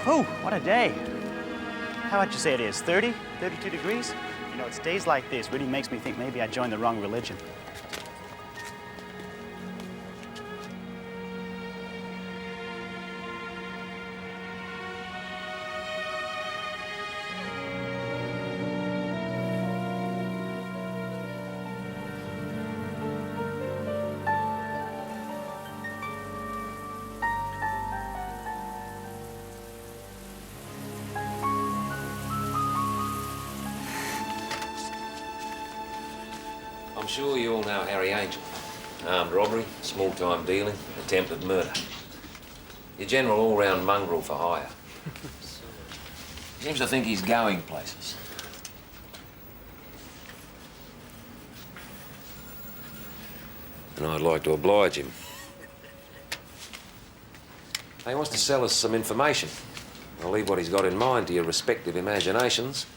Whew, what a day. How would you say it is? 30, 32 degrees? You know, it's days like this really makes me think maybe I joined the wrong religion. I'm sure you all know Harry Angel. Armed robbery, small-time dealing, attempted murder. Your general all-round mongrel for hire. Seems to think he's going places. And I'd like to oblige him. He wants to sell us some information. I'll leave what he's got in mind to your respective imaginations,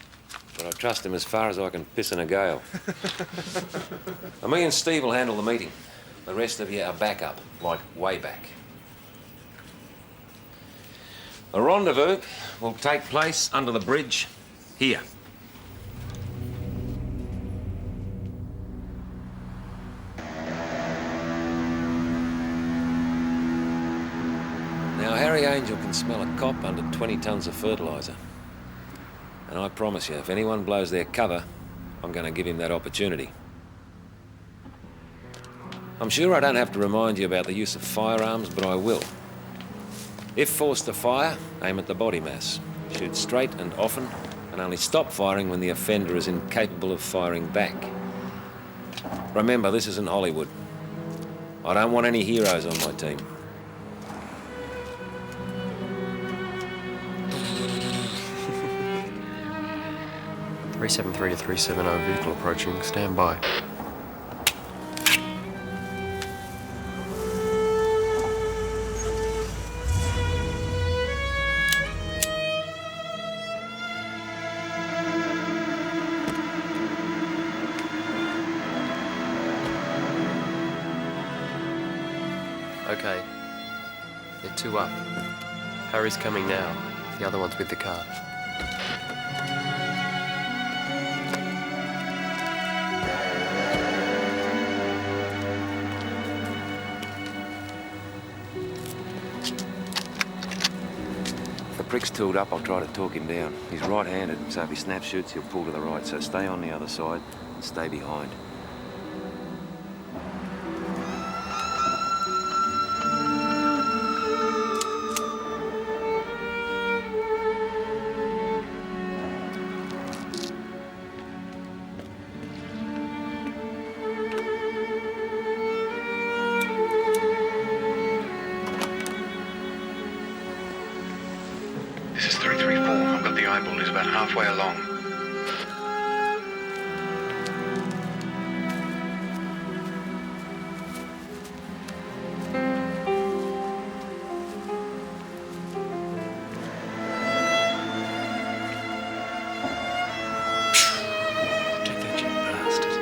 but I trust him as far as I can piss in a gale. And me and Steve will handle the meeting. The rest of you are backup, like way back. The rendezvous will take place under the bridge here. Now, Harry Angel can smell a cop under 20 tons of fertiliser. And I promise you, if anyone blows their cover, I'm going to give him that opportunity. I'm sure I don't have to remind you about the use of firearms, but I will. If forced to fire, aim at the body mass. Shoot straight and often, and only stop firing when the offender is incapable of firing back. Remember, this isn't Hollywood. I don't want any heroes on my team. (373 to 370) vehicle approaching. Stand by. Okay. They're two up. Harry's coming now. The other one's with the car. If the prick's tooled up, I'll try to talk him down. He's right-handed, so if he snap shoots, he'll pull to the right. So stay on the other side and stay behind. This is 334. I've got the eyeball. He's about halfway along. Take that, you bastard.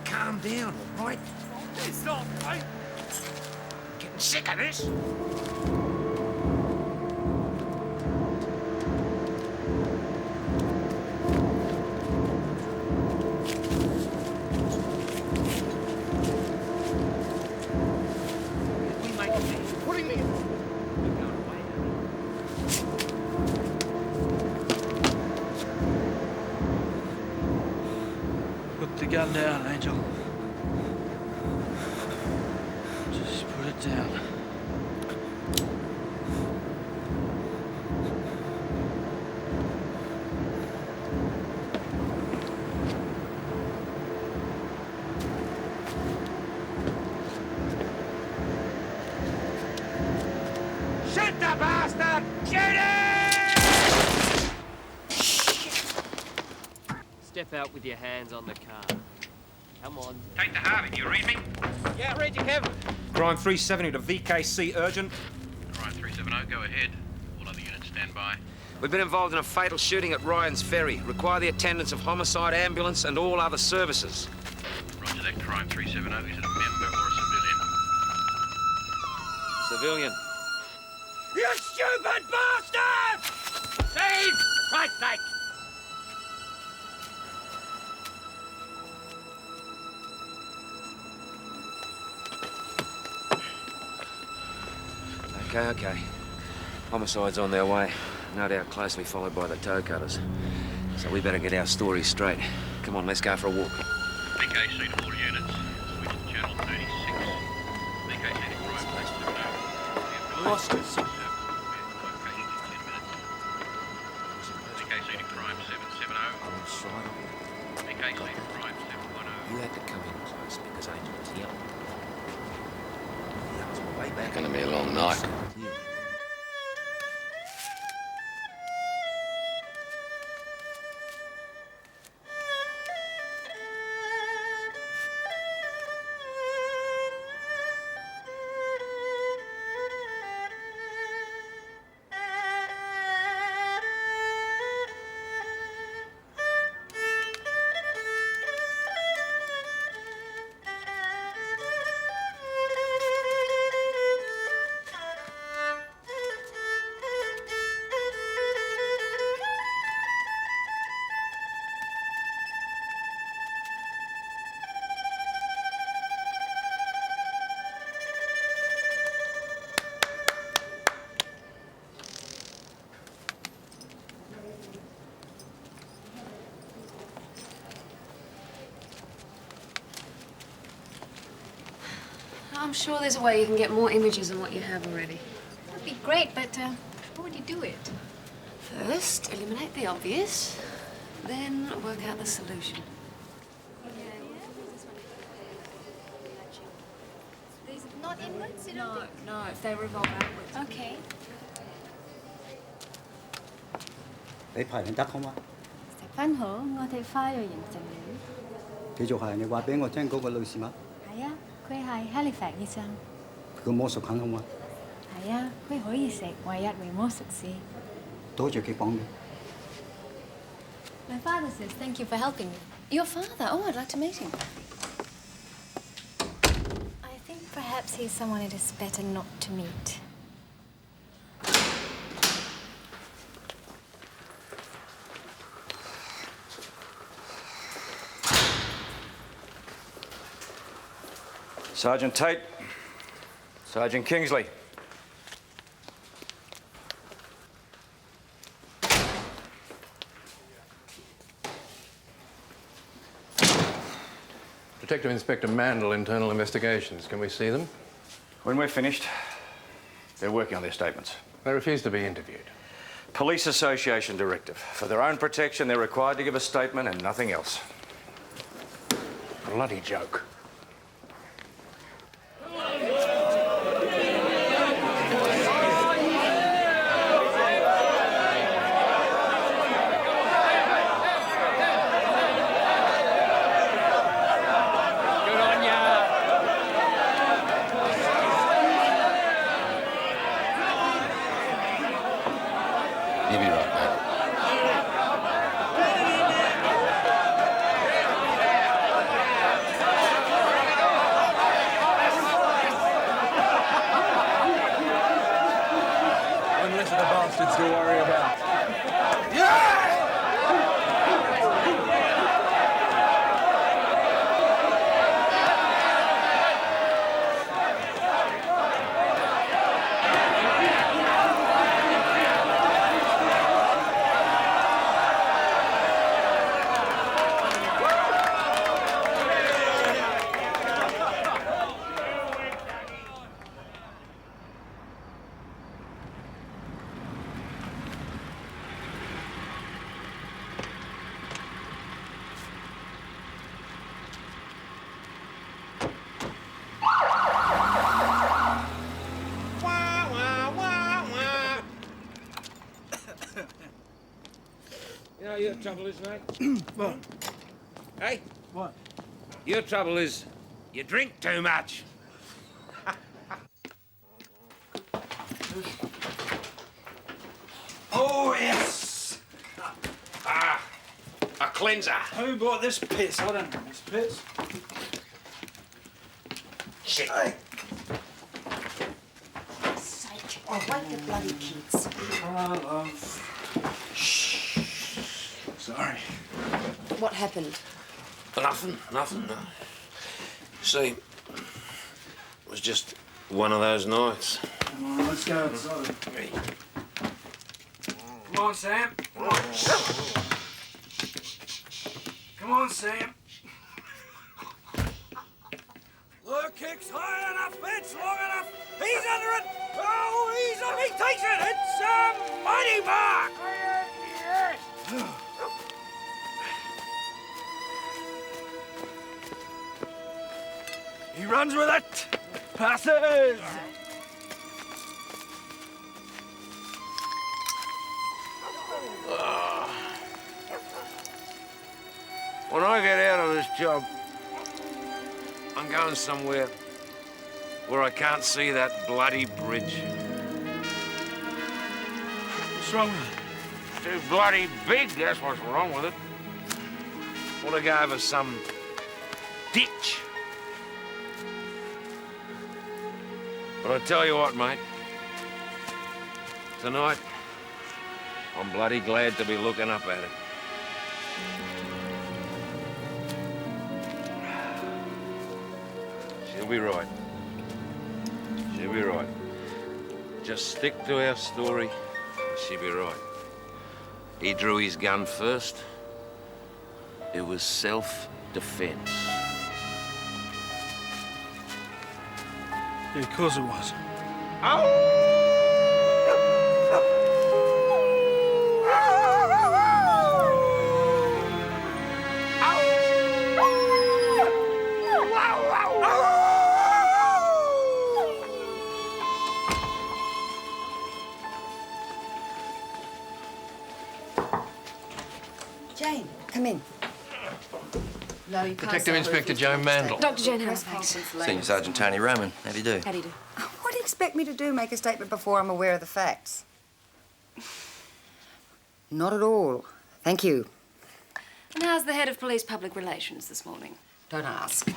Calm down, all right? It's not right. Getting sick of this. We make a deal. Putting me in. We're going away. Calm down, Angel. Just put it down. Shoot the bastard! Shoot him! Step out with your hands on the car. Come on. Take the Harvey, you read me? Yeah, read you, Kevin. Crime 370 to VKC urgent. Crime 370, go ahead. All other units stand by. We've been involved in a fatal shooting at Ryan's Ferry. Require the attendance of homicide, ambulance, and all other services. Roger that, Crime 370. Is it a member or a civilian? Civilian. You stupid bastard! Steve! For Christ's sake! Okay. Homicide's on their way. No doubt closely followed by the toe cutters. So we better get our story straight. Come on, let's go for a walk. VKC to all units. Switch to channel 36. VKC to Crime 370. Lost it. VKC to Crime 770. I'm inside. VKC to Crime 710. You had to come in close because Angel was yelling. That was way back. It's gonna be a long night. I'm sure there's a way you can get more images than what you have already. That'd be great, but how would you do it? First, eliminate the obvious, then work out the solution. Not inwards? You No, if they revolve outwards. Okay. 你排練得好嗎？十分好，我哋花蕊形成了。繼續係你話俾我聽嗰個女士嗎？係啊，佢係 Halifax 醫生。佢個魔術肯好嗎？係啊，佢可以食，唯一為魔術師。多謝佢幫你。My father says thank you for helping me. Your father? Oh, I'd like to meet him. I think perhaps he's someone it is better not to meet. Sergeant Tate. Sergeant Kingsley. Detective Inspector Mandel, Internal Investigations. Can we see them? When we're finished, they're working on their statements. They refuse to be interviewed. Police Association directive. For their own protection, they're required to give a statement and nothing else. Bloody joke. You'll be right back. One less of the bastards to worry about. trouble is, mate? What? Hey? What? Your trouble is you drink too much. Oh, yes! A cleanser. Who bought this piss? I don't know this piss. Shit. Hey. Sake. Oh, wake the bloody kids. Oh, love. Shh. Sorry. What happened? Nothing. No. See, it was just one of those nights. Come on, let's go outside. Come on, Sam. Come on. Come on, Sam. The kick's high enough, it's long enough. He's under it. Oh, he's up, he takes it. It's a mighty mark. He runs with it. Passes. When I get out of this job, I'm going somewhere where I can't see that bloody bridge. What's wrong with it? It's too bloody big, that's what's wrong with it. Want to go over some ditch. But I tell you what, mate. Tonight, I'm bloody glad to be looking up at it. She'll be right. She'll be right. Just stick to our story, she'll be right. He drew his gun first. It was self-defense. Yeah, of course it was. Jane, come in. No, you can't. Detective Inspector Joan Mandel. Dr. Jane Halifax. Senior Sergeant Tony Roman. How do you do? How do you do? What do you expect me to do? Make a statement before I'm aware of the facts? Not at all. Thank you. And how's the head of police public relations this morning? Don't ask.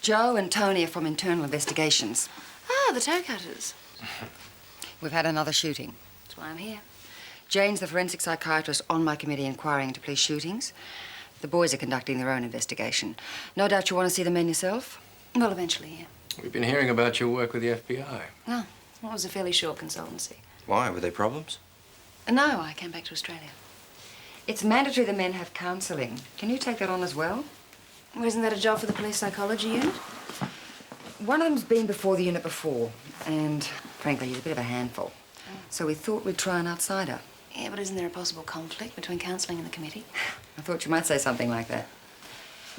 Joe and Tony are from internal investigations. Ah, the toe cutters. We've had another shooting. That's why I'm here. Jane's the forensic psychiatrist on my committee inquiring into police shootings. The boys are conducting their own investigation. No doubt you want to see the men yourself? Well, eventually, yeah. We've been hearing about your work with the FBI. Oh, well, it was a fairly short consultancy. Why? Were there problems? No, I came back to Australia. It's mandatory the men have counselling. Can you take that on as well? Well, isn't that a job for the police psychology unit? One of them's been before the unit before, and frankly, he's a bit of a handful. So we thought we'd try an outsider. Yeah, but isn't there a possible conflict between counselling and the committee? I thought you might say something like that.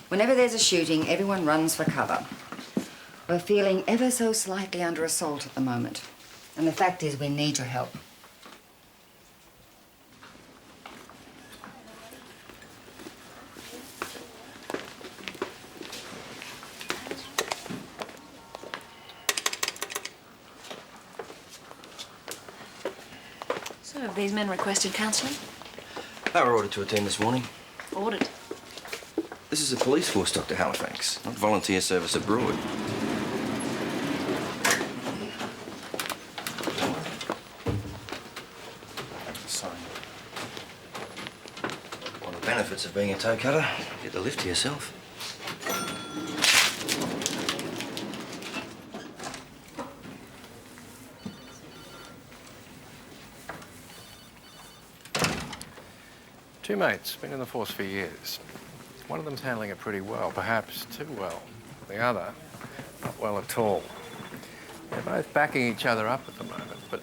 Whenever there's a shooting, everyone runs for cover. We're feeling ever so slightly under assault at the moment. And the fact is, we need your help. So, have these men requested counselling? They were ordered to attend this morning. Ordered. This is a police force, Dr. Halifax, not volunteer service abroad. Sorry. One of the benefits of being a toe cutter, you get the lift to yourself. Two mates, been in the force for years. One of them's handling it pretty well, perhaps too well. The other, not well at all. They're both backing each other up at the moment, but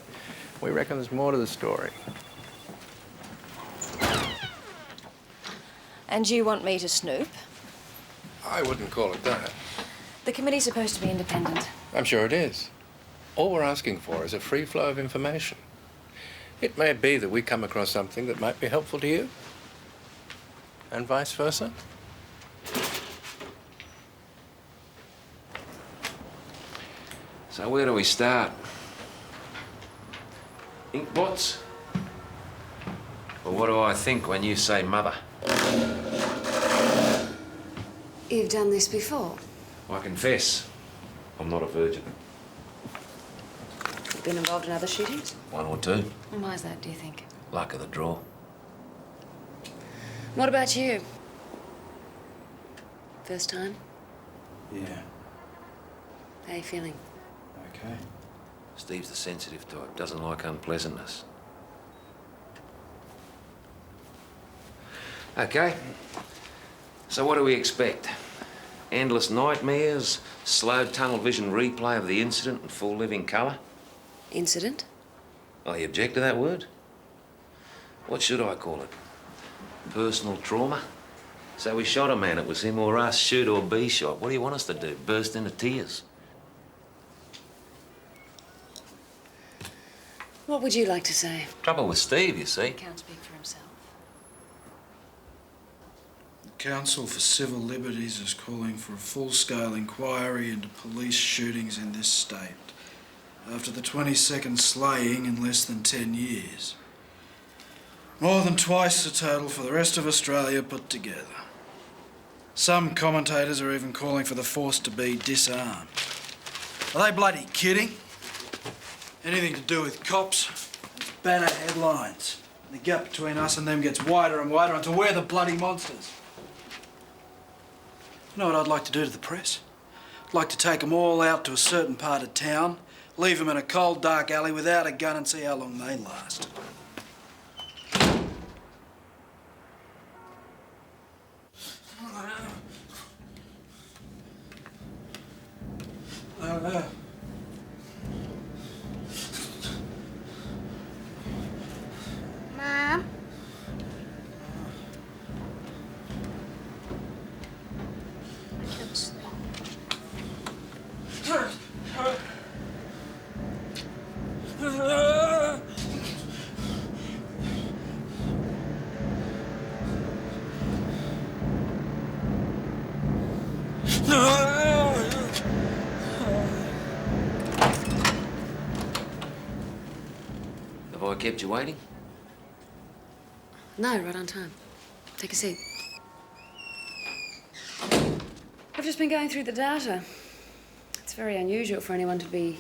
we reckon there's more to the story. And you want me to snoop? I wouldn't call it that. The committee's supposed to be independent. I'm sure it is. All we're asking for is a free flow of information. It may be that we come across something that might be helpful to you. And vice versa? So where do we start? Inkpots? Or what do I think when you say mother? You've done this before. I confess, I'm not a virgin. You've been involved in other shootings? One or two. And why is that, do you think? Luck of the draw. What about you? First time? Yeah. How are you feeling? Okay. Steve's the sensitive type, doesn't like unpleasantness. Okay. So what do we expect? Endless nightmares, slow tunnel vision replay of the incident in full living colour? Incident? Oh, you object to that word? What should I call it? Personal trauma? So we shot a man, it was him or us, shoot or be shot. What do you want us to do? Burst into tears? What would you like to say? Trouble with Steve, you see. He can't speak for himself. Council for Civil Liberties is calling for a full-scale inquiry into police shootings in this state after the 22nd slaying in less than 10 years. More than twice the total for the rest of Australia put together. Some commentators are even calling for the force to be disarmed. Are they bloody kidding? Anything to do with cops, it's banner headlines. The gap between us and them gets wider and wider until we're the bloody monsters. You know what I'd like to do to the press? I'd like to take them all out to a certain part of town, leave them in a cold, dark alley without a gun and see how long they last. Mom? Have I kept you waiting? No, right on time. Take a seat. I've just been going through the data. It's very unusual for anyone to be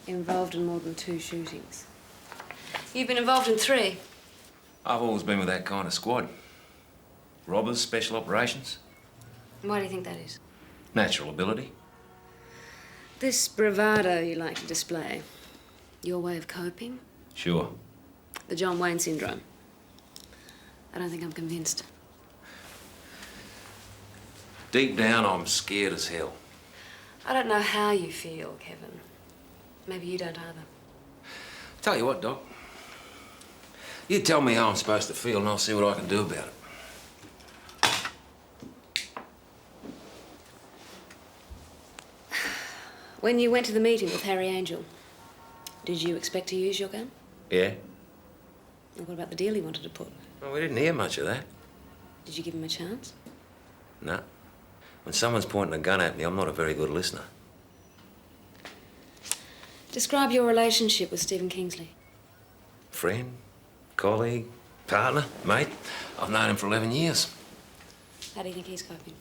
involved in more than 2 shootings. You've been involved in 3. I've always been with that kind of squad. Robbers, special operations. Why do you think that is? Natural ability. This bravado you like to display, your way of coping? Sure. The John Wayne syndrome. I don't think I'm convinced. Deep down, I'm scared as hell. I don't know how you feel, Kevin. Maybe you don't either. Tell you what, Doc. You tell me how I'm supposed to feel and I'll see what I can do about it. When you went to the meeting with Harry Angel, did you expect to use your gun? Yeah? And what about the deal he wanted to put? Well, we didn't hear much of that. Did you give him a chance? No. When someone's pointing a gun at me, I'm not a very good listener. Describe your relationship with Stephen Kingsley. Friend, colleague, partner, mate. I've known him for 11 years. How do you think he's coping?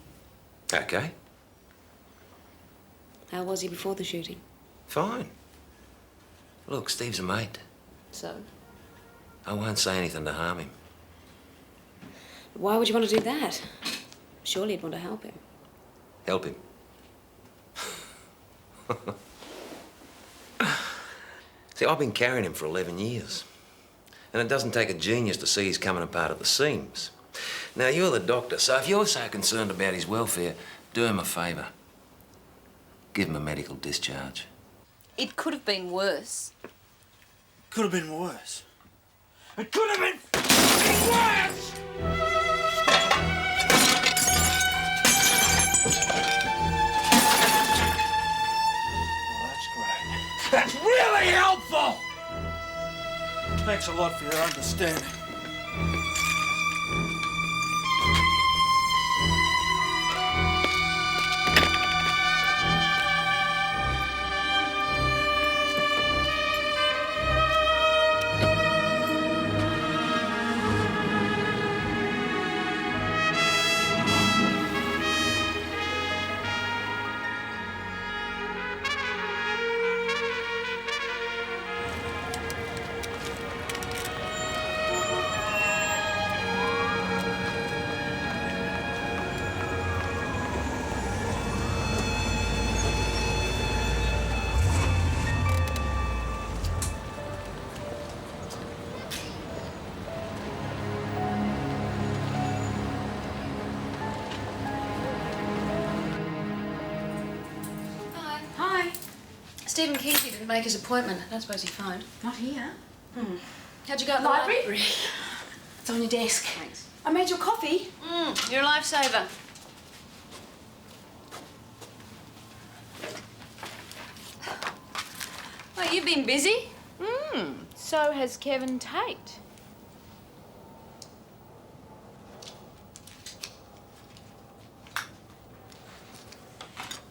Okay. How was he before the shooting? Fine. Look, Steve's a mate. So? I won't say anything to harm him. Why would you want to do that? Surely you'd want to help him. Help him. See, I've been carrying him for 11 years. And it doesn't take a genius to see he's coming apart at the seams. Now, you're the doctor, so if you're so concerned about his welfare, do him a favour. Give him a medical discharge. It could have been worse. Could have been worse. It could have been worse! That's really helpful! Thanks a lot for your understanding. Stephen Kingsley didn't make his appointment. I don't suppose he phoned. Not here. How'd you go at the Library? It's on your desk. Thanks. I made your coffee. You're a lifesaver. Well, you've been busy. So has Kevin Tate.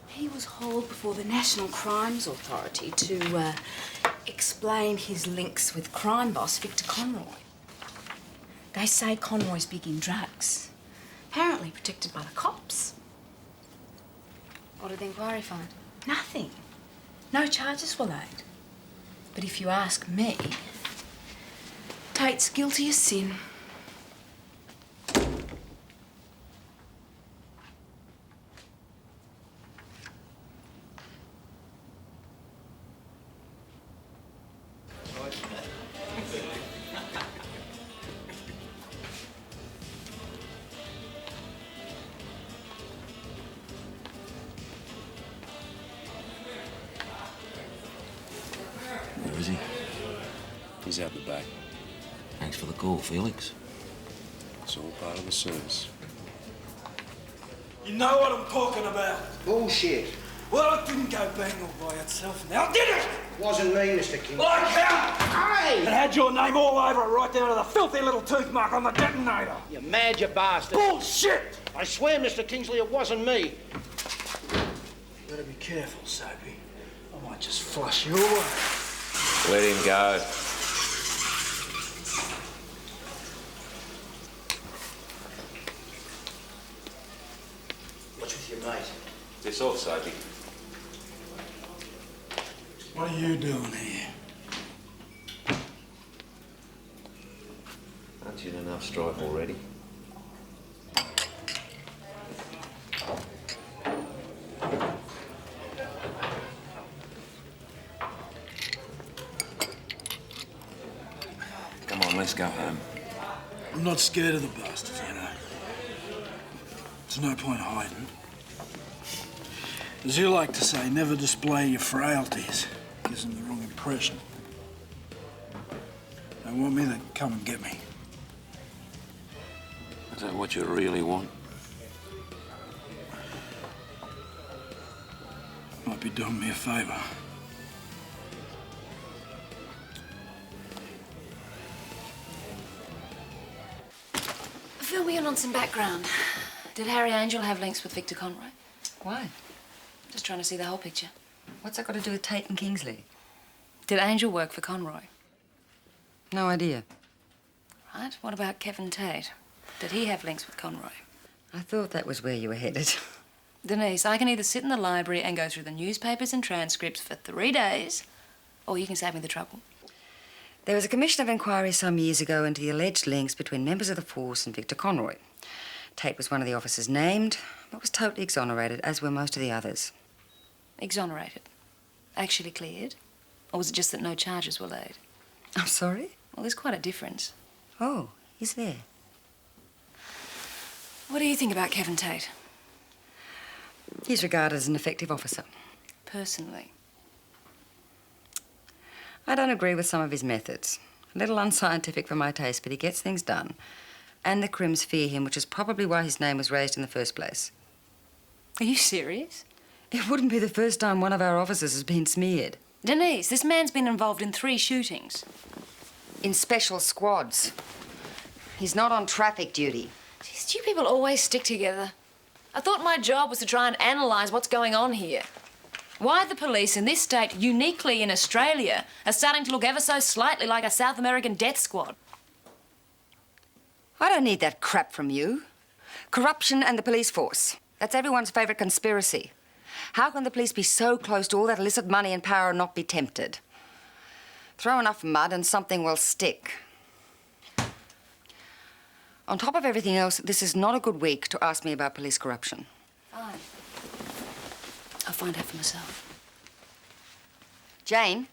He was hauled before the National Crimes Authority to explain his links with crime boss Victor Conroy. They say Conroy's big in drugs. Apparently protected by the cops. What did the inquiry find? Nothing. No charges were laid. But if you ask me, Tate's guilty as sin. Where is he? He's out the back. Thanks for the call, Felix. It's all part of the service. You know what I'm talking about. Bullshit. Well, it didn't go bang all by itself now, did it? Wasn't me, Mr. King. Like how? Hey! It had your name all over it, right down to the filthy little tooth mark on the detonator. You mad, you bastard. Bullshit! I swear, Mr. Kingsley, it wasn't me. You better be careful, Soapy. I might just flush you away. Let him go. What's with your mate? This off, Soapy. What are you doing here? Aren't you in enough strife already? Come on, let's go home. I'm not scared of the bastards, you know. There's no point hiding. As you like to say, never display your frailties. Gives them the wrong impression. They want me, then come and get me. Is that what you really want? Might be doing me a favour. Fill me in on some background. Did Harry Angel have links with Victor Conroy? Why? Just trying to see the whole picture. What's that got to do with Tate and Kingsley? Did Angel work for Conroy? No idea. Right. What about Kevin Tate? Did he have links with Conroy? I thought that was where you were headed. Denise, I can either sit in the library and go through the newspapers and transcripts for 3 days, or you can save me the trouble. There was a commission of inquiry some years ago into the alleged links between members of the force and Victor Conroy. Tate was one of the officers named, but was totally exonerated, as were most of the others. Exonerated? Actually cleared? Or was it just that no charges were laid? I'm sorry? Well, there's quite a difference. Oh, is there? What do you think about Kevin Tate? He's regarded as an effective officer. Personally? I don't agree with some of his methods. A little unscientific for my taste, but he gets things done. And the Crims fear him, which is probably why his name was raised in the first place. Are you serious? It wouldn't be the first time one of our officers has been smeared. Denise, this man's been involved in 3 shootings. In special squads. He's not on traffic duty. Jeez, do you people always stick together? I thought my job was to try and analyse what's going on here. Why the police in this state, uniquely in Australia, are starting to look ever so slightly like a South American death squad. I don't need that crap from you. Corruption and the police force. That's everyone's favourite conspiracy. How can the police be so close to all that illicit money and power and not be tempted? Throw enough mud and something will stick. On top of everything else, this is not a good week to ask me about police corruption. Fine. I'll find out for myself. Jane?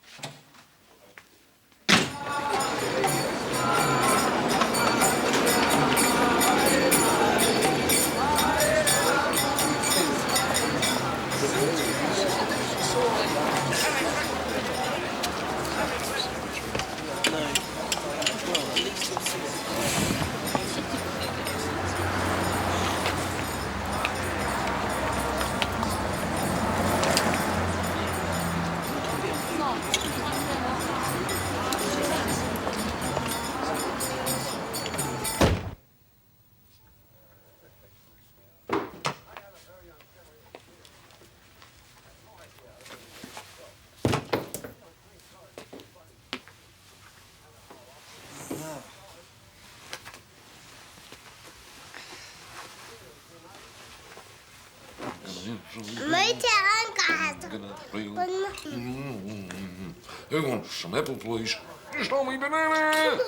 Who wants some apple, please? You stole me banana!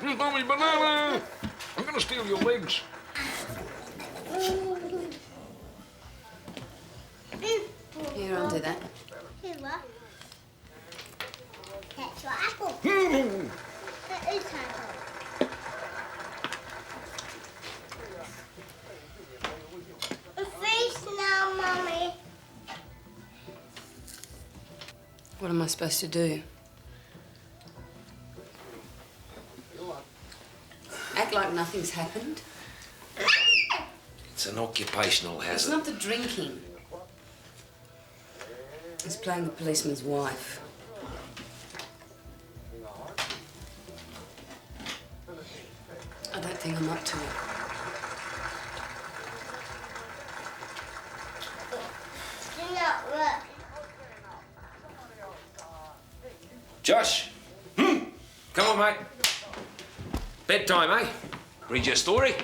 You stole me banana! I'm gonna steal your legs. Here, I'll do that. That's your apple. That is apple. Fish now, Mummy. What am I supposed to do? Act like nothing's happened? It's an occupational hazard. It's not the drinking. It's playing the policeman's wife. I don't think I'm up to it. Do not look. Josh! Come on, mate. Bedtime, eh? Read your story.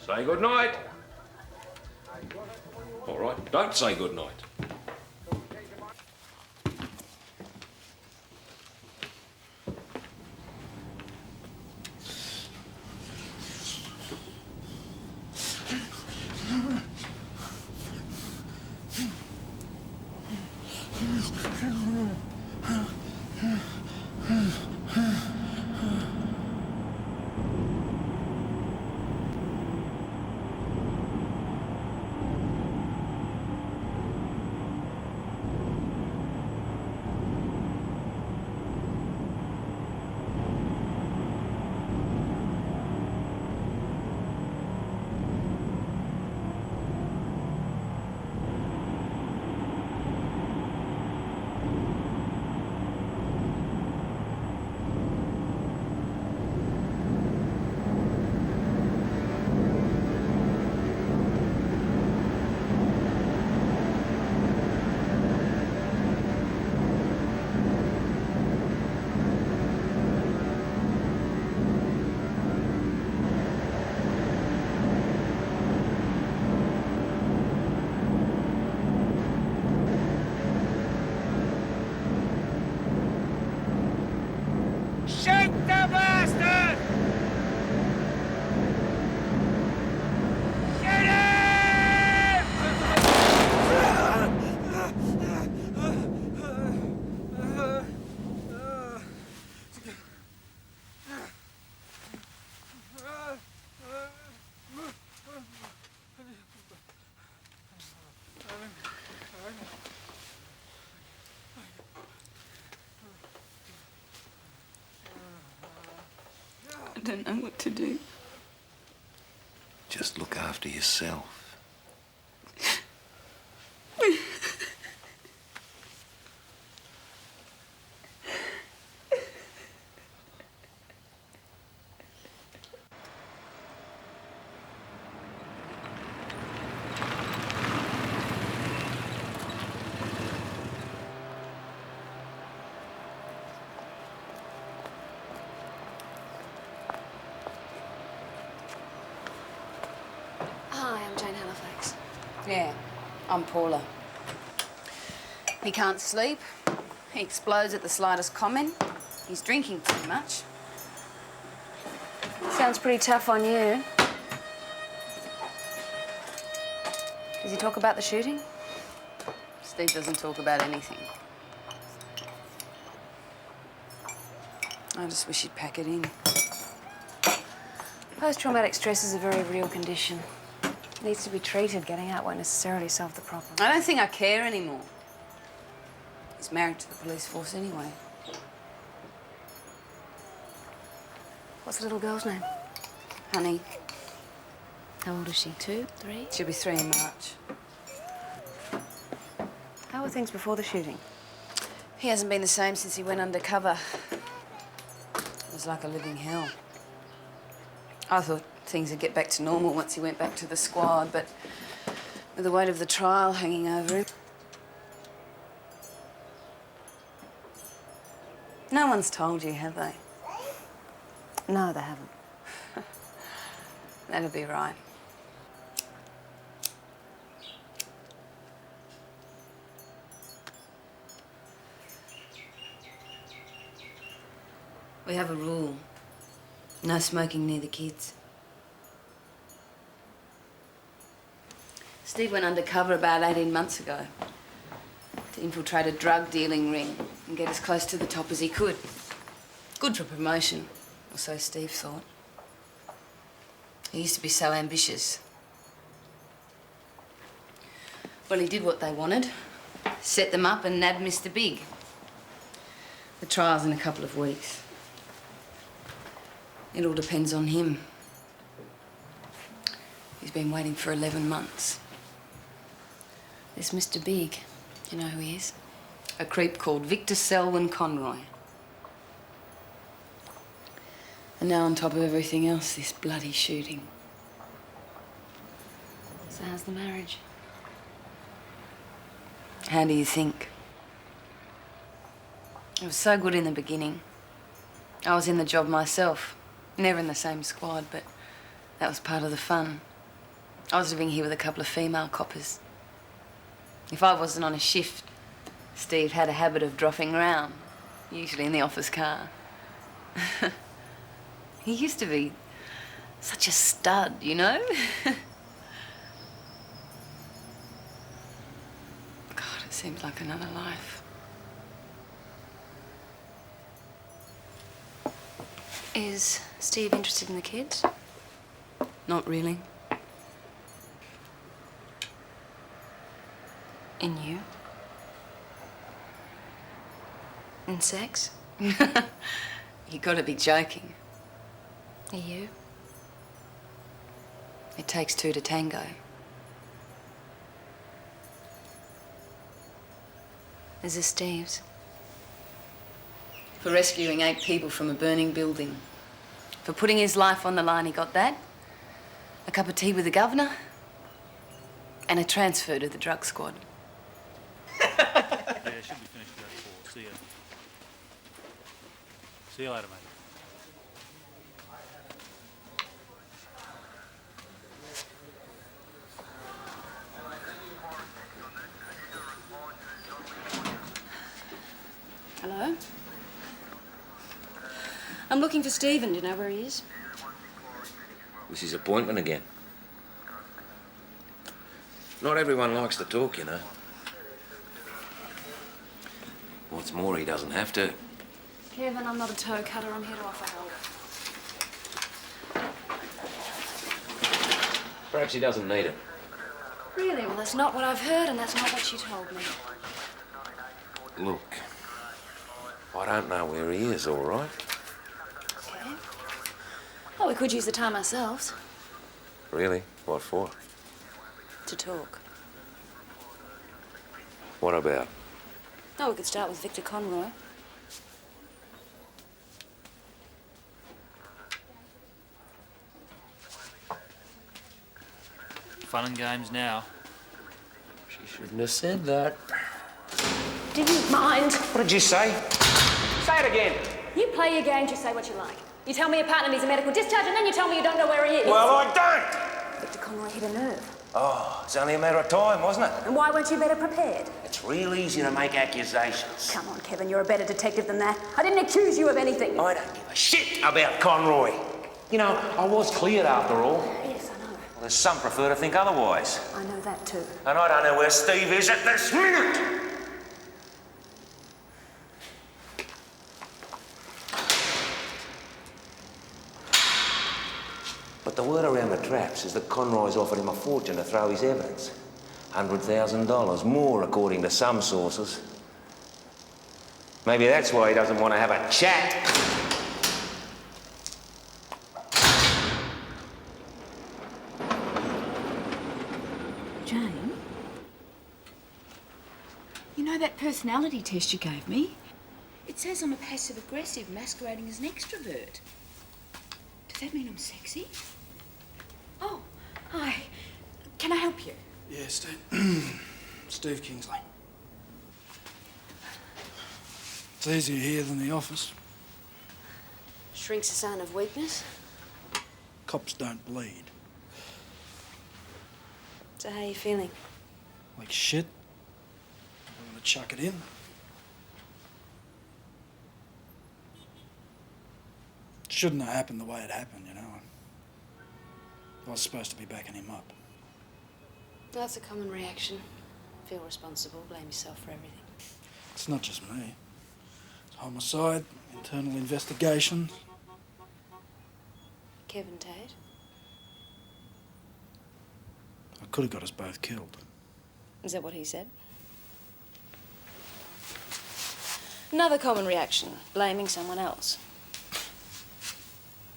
Say good night. All right, don't say good night. Shoot the bastard! Shoot I don't know what to do. Just look after yourself. Hi, I'm Jane Halifax. Yeah, I'm Paula. He can't sleep. He explodes at the slightest comment. He's drinking too much. Sounds pretty tough on you. Does he talk about the shooting? Steve doesn't talk about anything. I just wish he'd pack it in. Post-traumatic stress is a very real condition. It needs to be treated. Getting out won't necessarily solve the problem. I don't think I care anymore. He's married to the police force anyway. What's the little girl's name? Honey. How old is she? 2, 3? She'll be 3 in March. How were things before the shooting? He hasn't been the same since he went undercover. It was like a living hell. I thought things would get back to normal once he went back to the squad, but with the weight of the trial hanging over him. No one's told you, have they? No, they haven't. That'll be right. We have a rule. No smoking near the kids. Steve went undercover about 18 months ago to infiltrate a drug dealing ring and get as close to the top as he could. Good for promotion, or so Steve thought. He used to be so ambitious. Well, he did what they wanted. Set them up and nabbed Mr. Big. The trial's in a couple of weeks. It all depends on him. He's been waiting for 11 months. This Mr. Big, you know who he is? A creep called Victor Selwyn Conroy. And now on top of everything else, this bloody shooting. So how's the marriage? How do you think? It was so good in the beginning. I was in the job myself. Never in the same squad, but that was part of the fun. I was living here with a couple of female coppers. If I wasn't on a shift, Steve had a habit of dropping around, usually in the office car. He used to be such a stud, you know? God, it seems like another life. Is Steve interested in the kids? Not really. In you? In sex? You gotta be joking. Are you? It takes two to tango. Is this Steve's? For rescuing 8 people from a burning building. For putting his life on the line, he got that. A cup of tea with the governor. And a transfer to the drug squad. Yeah, it should be finished about 4. See ya. See you later, mate. Hello? I'm looking for Stephen. Do you know where he is? This is appointment again. Not everyone likes to talk, you know. What's more, he doesn't have to. Kevin, I'm not a toe cutter. I'm here to offer help. Perhaps he doesn't need it. Really? Well, that's not what I've heard, and that's not what she told me. Look, I don't know where he is, all right? Okay. Oh, we could use the time ourselves. Really? What for? To talk. What about? Oh, we could start with Victor Conroy. Fun and games now. She shouldn't have said that. Didn't mind. What did you say? Say it again. You play your games, you say what you like. You tell me your partner needs a medical discharge, and then you tell me you don't know where he is. Well, I don't. Victor Conroy hit a nerve. Oh, it's only a matter of time, wasn't it? And why weren't you better prepared? It's real easy to make accusations. Come on, Kevin, you're a better detective than that. I didn't accuse you of anything. I don't give a shit about Conroy. You know, I was cleared after all. Yes, I know. Well, there's some prefer to think otherwise. I know that too. And I don't know where Steve is at this minute. But the word around the traps is that Conroy's offered him a fortune to throw his evidence. $100,000 more, according to some sources. Maybe that's why he doesn't want to have a chat. Jane? You know that personality test you gave me? It says I'm a passive-aggressive masquerading as an extrovert. Does that mean I'm sexy? Oh, hi. Can I help you? Yeah, Steve. Steve Kingsley. It's easier here than the office. Shrink's a sign of weakness. Cops don't bleed. So how are you feeling? Like shit. I'm gonna chuck it in. shouldn't have happened the way it happened, you know. I was supposed to be backing him up. That's a common reaction. Feel responsible, blame yourself for everything. It's not just me. It's homicide, internal investigation. Kevin Tate? I could have got us both killed. Is that what he said? Another common reaction, blaming someone else.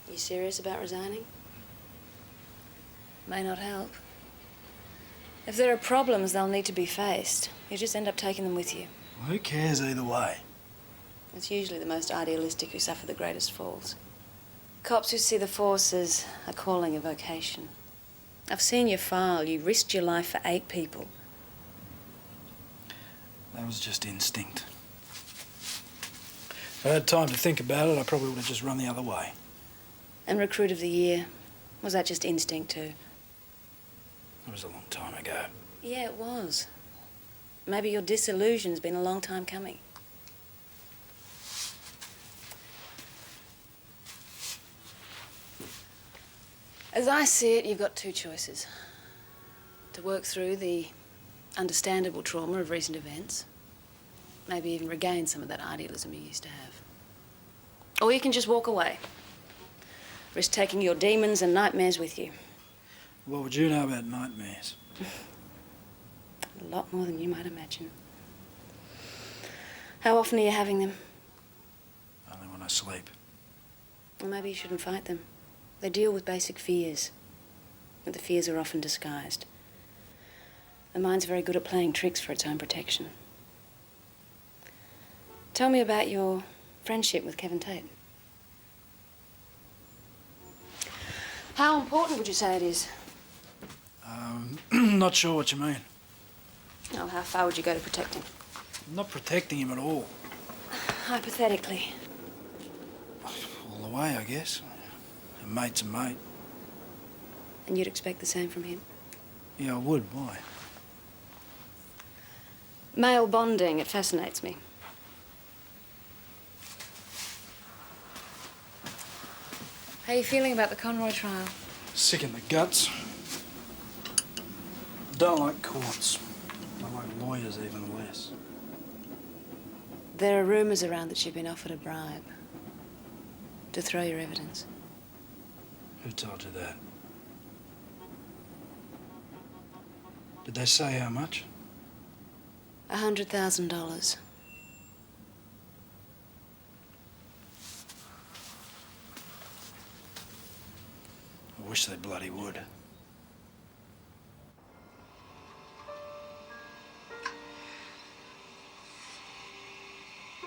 You serious about resigning? May not help. If there are problems, they'll need to be faced. You just end up taking them with you. Well, who cares either way? It's usually the most idealistic who suffer the greatest falls. Cops who see the force as a calling, a vocation. I've seen your file. You risked your life for 8 people. That was just instinct. If I had time to think about it, I probably would have just run the other way. And Recruit of the Year, was that just instinct too? It was a long time ago. Yeah, it was. Maybe your disillusion's been a long time coming. As I see it, you've got 2 choices. To work through the understandable trauma of recent events, maybe even regain some of that idealism you used to have. Or you can just walk away. Risk taking your demons and nightmares with you. What would you know about nightmares? A lot more than you might imagine. How often are you having them? Only when I sleep. Well, maybe you shouldn't fight them. They deal with basic fears. But the fears are often disguised. The mind's very good at playing tricks for its own protection. Tell me about your friendship with Kevin Tate. How important would you say it is? Not sure what you mean. Oh, how far would you go to protect him? I'm not protecting him at all. Hypothetically. All the way, I guess. A mate's a mate. And you'd expect the same from him? Yeah, I would. Why? Male bonding, it fascinates me. How are you feeling about the Conroy trial? Sick in the guts. Don't like courts. Don't like lawyers even less. There are rumours around that you've been offered a bribe to throw your evidence. Who told you that? Did they say how much? $100,000. I wish they bloody would.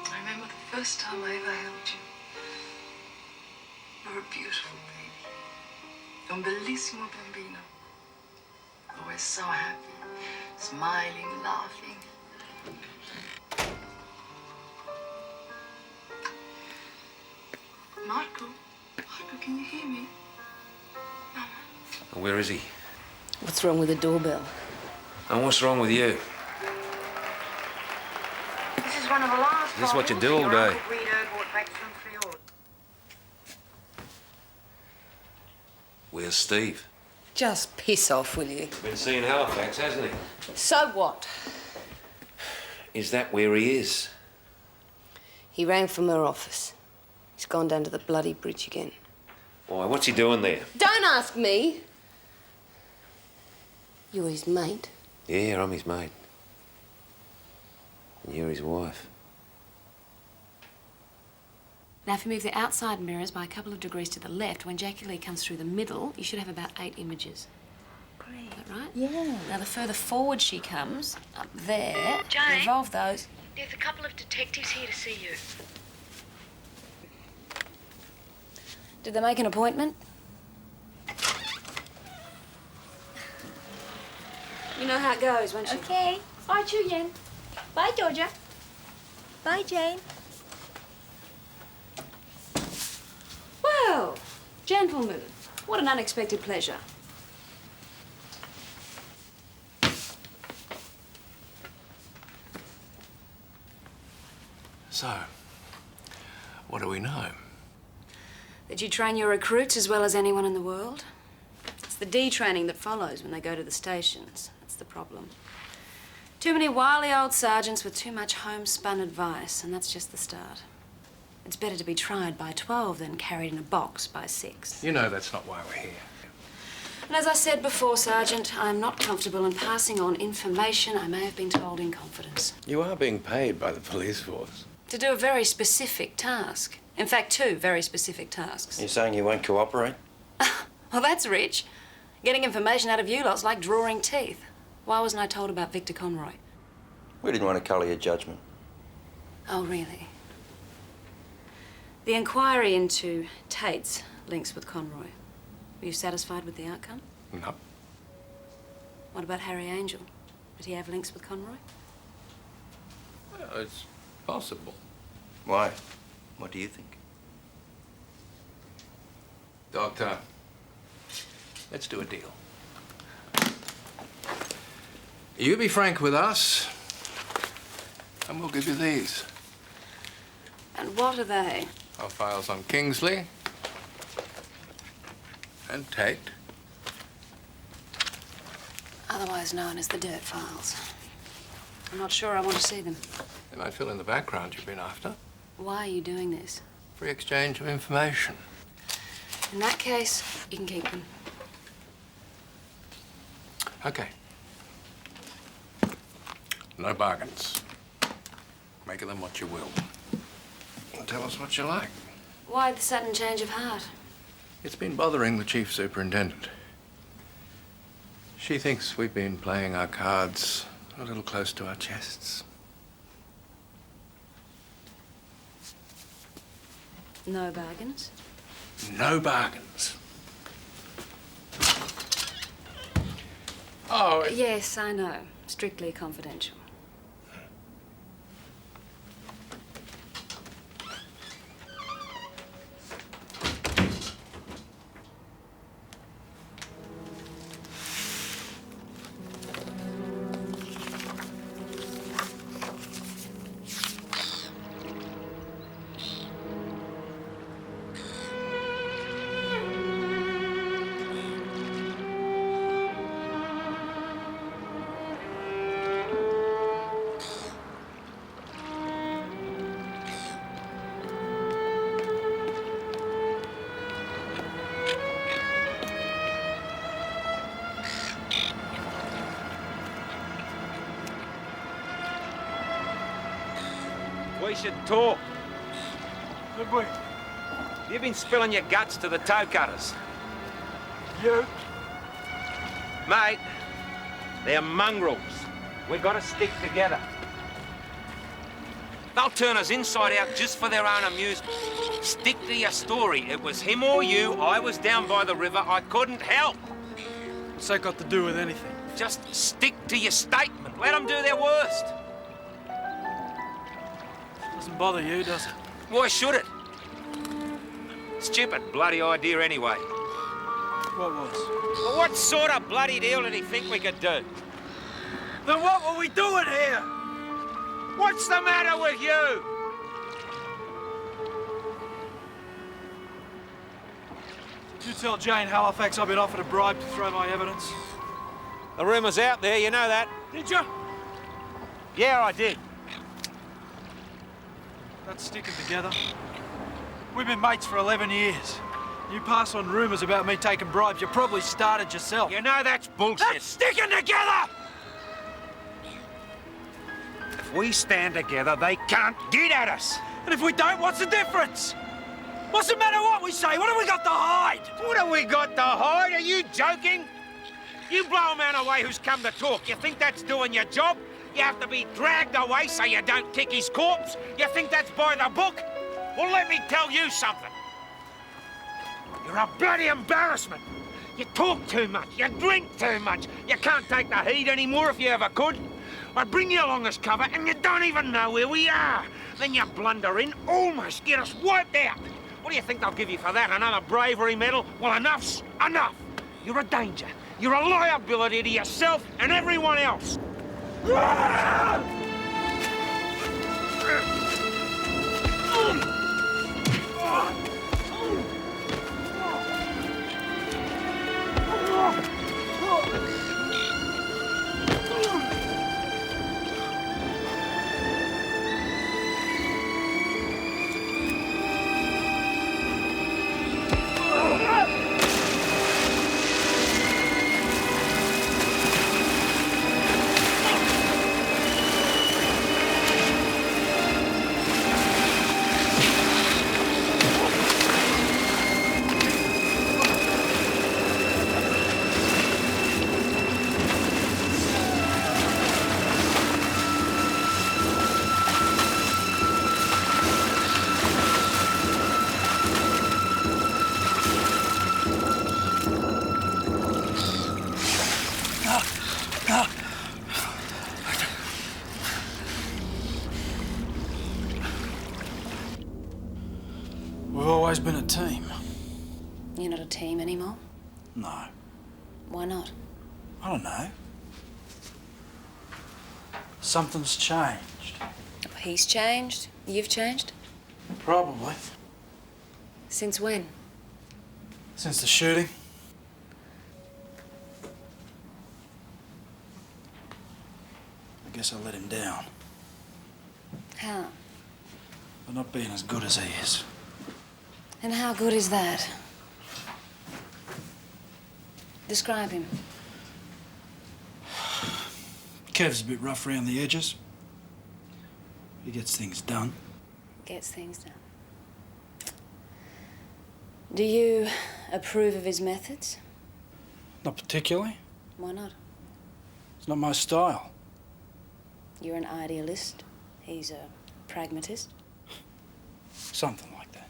I remember the first time I ever held you. You were a beautiful baby. Un bellissimo bambino. Always so happy, smiling, laughing. Marco, can you hear me? Where is he? What's wrong with the doorbell? And what's wrong with you? This is one of the last. Is this what you do all day? Where's Steve? Just piss off, will you? Been seeing Halifax, hasn't he? So what? Is that where he is? He rang from her office. He's gone down to the bloody bridge again. Why, what's he doing there? Don't ask me! You're his mate. Yeah, I'm his mate. And you're his wife. Now, if you move the outside mirrors by a couple of degrees to the left, when Jackie Lee comes through the middle, you should have about 8 images. Great. Is that right? Yeah. Now, the further forward she comes, up there, Jane? revolve those. There's a couple of detectives here to see you. Did they make an appointment? You know how it goes, won't you? Okay. Bye, Julian. Bye, Georgia. Bye, Jane. Well, gentlemen, what an unexpected pleasure. So, what do we know? That you train your recruits as well as anyone in the world? It's the detraining that follows when they go to the stations. That's the problem. Too many wily old sergeants with too much homespun advice, and that's just the start. It's better to be tried by 12 than carried in a box by 6. You know that's not why we're here. And as I said before, Sergeant, I'm not comfortable in passing on information I may have been told in confidence. You are being paid by the police force. To do a very specific task. In fact, 2 very specific tasks. You're saying you won't cooperate? Well, that's rich. Getting information out of you lot's like drawing teeth. Why wasn't I told about Victor Conroy? We didn't want to colour your judgment. Oh, really? The inquiry into Tate's links with Conroy. Were you satisfied with the outcome? No. What about Harry Angel? Did he have links with Conroy? Well, it's possible. Why? What do you think? Doctor, let's do a deal. You be frank with us, and we'll give you these. And what are they? Our files on Kingsley and Tate. Otherwise known as the dirt files. I'm not sure I want to see them. They might fill in the background you've been after. Why are you doing this? Free exchange of information. In that case, you can keep them. Okay. No bargains. Make of them what you will. And tell us what you like. Why the sudden change of heart? It's been bothering the chief superintendent. She thinks we've been playing our cards a little close to our chests. No bargains? No bargains. Oh, Yes, I know. Strictly confidential. We should talk. Should we? You've been spilling your guts to the toe cutters. You? Mate, they're mongrels. We've got to stick together. They'll turn us inside out just for their own amusement. Stick to your story. It was him or you. I was down by the river. I couldn't help. What's that got to do with anything? Just stick to your statement. Let them do their worst. Doesn't bother you, does it? Why should it? Stupid bloody idea anyway. What was? Well, what sort of bloody deal did he think we could do? Then what were we doing here? What's the matter with you? Did you tell Jane Halifax I've been offered a bribe to throw my evidence? The rumour's out there, you know that. Did you? Yeah, I did. That's sticking together. We've been mates for 11 years. You pass on rumours about me taking bribes, you probably started yourself. You know that's bullshit. That's sticking together! If we stand together, they can't get at us. And if we don't, what's the difference? What's the matter what we say? What have we got to hide? What have we got to hide? Are you joking? You blow a man away who's come to talk. You think that's doing your job? You have to be dragged away so you don't kick his corpse? You think that's by the book? Well, let me tell you something. You're a bloody embarrassment. You talk too much. You drink too much. You can't take the heat anymore if you ever could. I bring you along as cover and you don't even know where we are. Then you blunder in, almost get us wiped out. What do you think they'll give you for that? Another bravery medal? Well, enough's enough. You're a danger. You're a liability to yourself and everyone else. always been a team. You're not a team anymore? No. Why not? I don't know. Something's changed. He's changed? You've changed? Probably. Since when? Since the shooting. I guess I let him down. How? By not being as good as he is. And how good is that? Describe him. Kev's a bit rough around the edges. He gets things done. Gets things done. Do you approve of his methods? Not particularly. Why not? It's not my style. You're an idealist. He's a pragmatist. Something like that.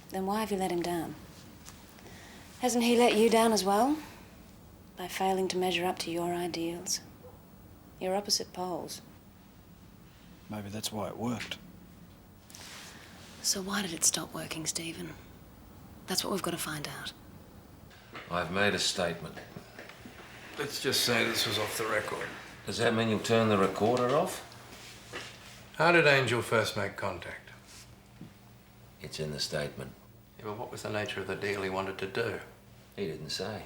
Then why have you let him down? Hasn't he let you down as well? By failing to measure up to your ideals. You're opposite poles. Maybe that's why it worked. So why did it stop working, Stephen? That's what we've got to find out. I've made a statement. Let's just say this was off the record. Does that mean you'll turn the recorder off? How did Angel first make contact? It's in the statement. Yeah, well, what was the nature of the deal he wanted to do? He didn't say.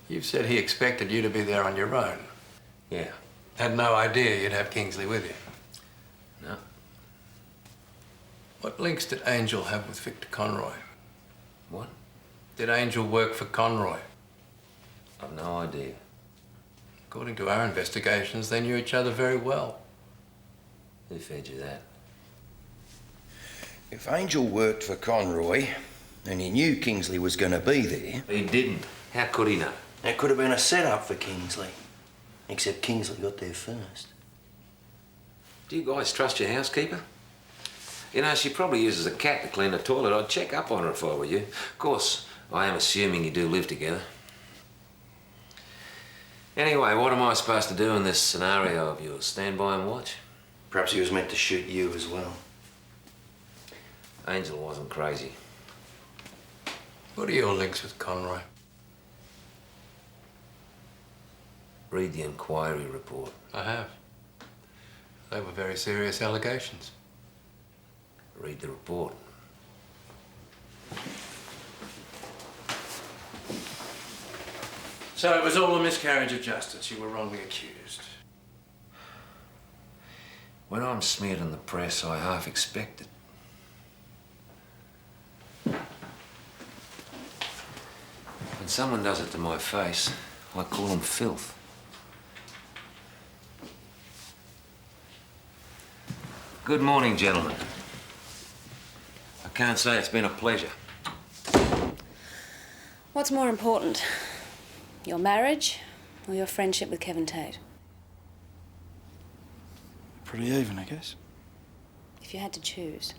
You've said he expected you to be there on your own. Yeah. Had no idea you'd have Kingsley with you. No. What links did Angel have with Victor Conroy? What? Did Angel work for Conroy? I've no idea. According to our investigations, they knew each other very well. Who fed you that? If Angel worked for Conroy and he knew Kingsley was going to be there... He didn't. How could he know? That could have been a setup for Kingsley. Except Kingsley got there first. Do you guys trust your housekeeper? You know, she probably uses a cat to clean the toilet. I'd check up on her if I were you. Of course, I am assuming you do live together. Anyway, what am I supposed to do in this scenario of yours? Stand by and watch? Perhaps he was meant to shoot you as well. Angel wasn't crazy. What are your links with Conroy? Read the inquiry report. I have. They were very serious allegations. Read the report. So it was all a miscarriage of justice. You were wrongly accused. When I'm smeared in the press, I half expect it. When someone does it to my face, I call them filth. Good morning, gentlemen. I can't say it's been a pleasure. What's more important? Your marriage or your friendship with Kevin Tate? Pretty even, I guess. If you had to choose.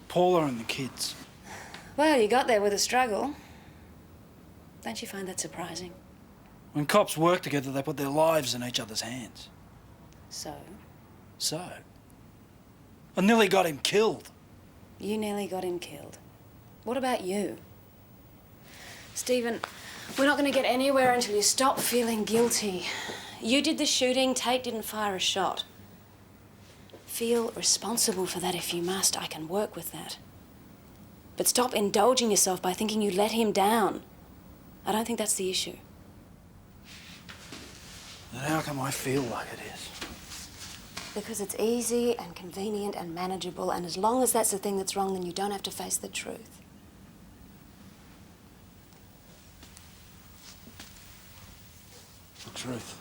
Paula and the kids. Well, you got there with a struggle. Don't you find that surprising? When cops work together, they put their lives in each other's hands. So? So? I nearly got him killed. You nearly got him killed. What about you? Stephen, we're not going to get anywhere until you stop feeling guilty. You did the shooting, Tate didn't fire a shot. Feel responsible for that if you must. I can work with that. But stop indulging yourself by thinking you let him down. I don't think that's the issue. Then how come I feel like it is? Because it's easy and convenient and manageable, and as long as that's the thing that's wrong, then you don't have to face the truth. The truth.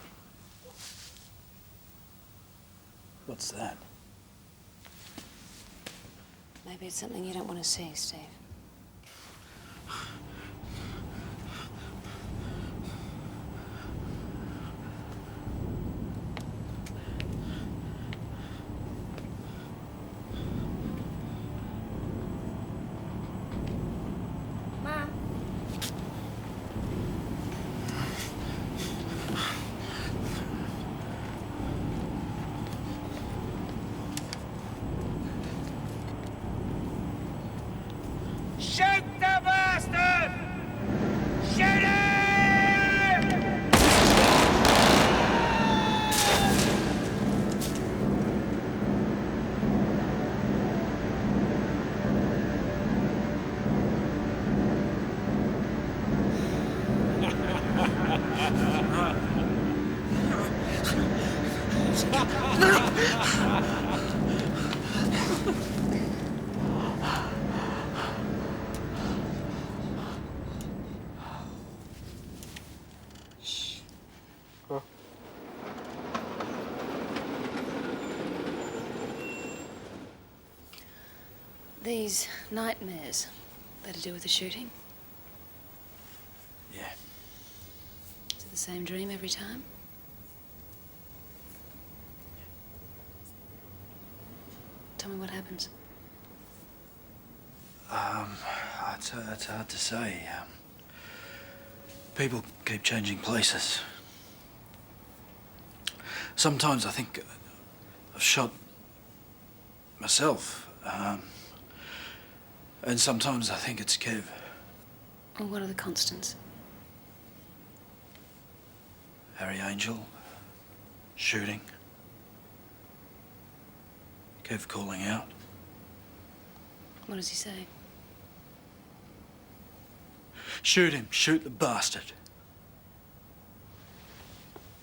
What's that? Maybe it's something you don't want to see, Steve. Mom. These nightmares, that to do with the shooting? Yeah. Is it the same dream every time? Tell me what happens. It's hard to say. People keep changing places. Sometimes I think I've shot myself. And sometimes I think it's Kev. Well, what are the constants? Harry Angel, shooting. Kev calling out. What does he say? Shoot him, shoot the bastard.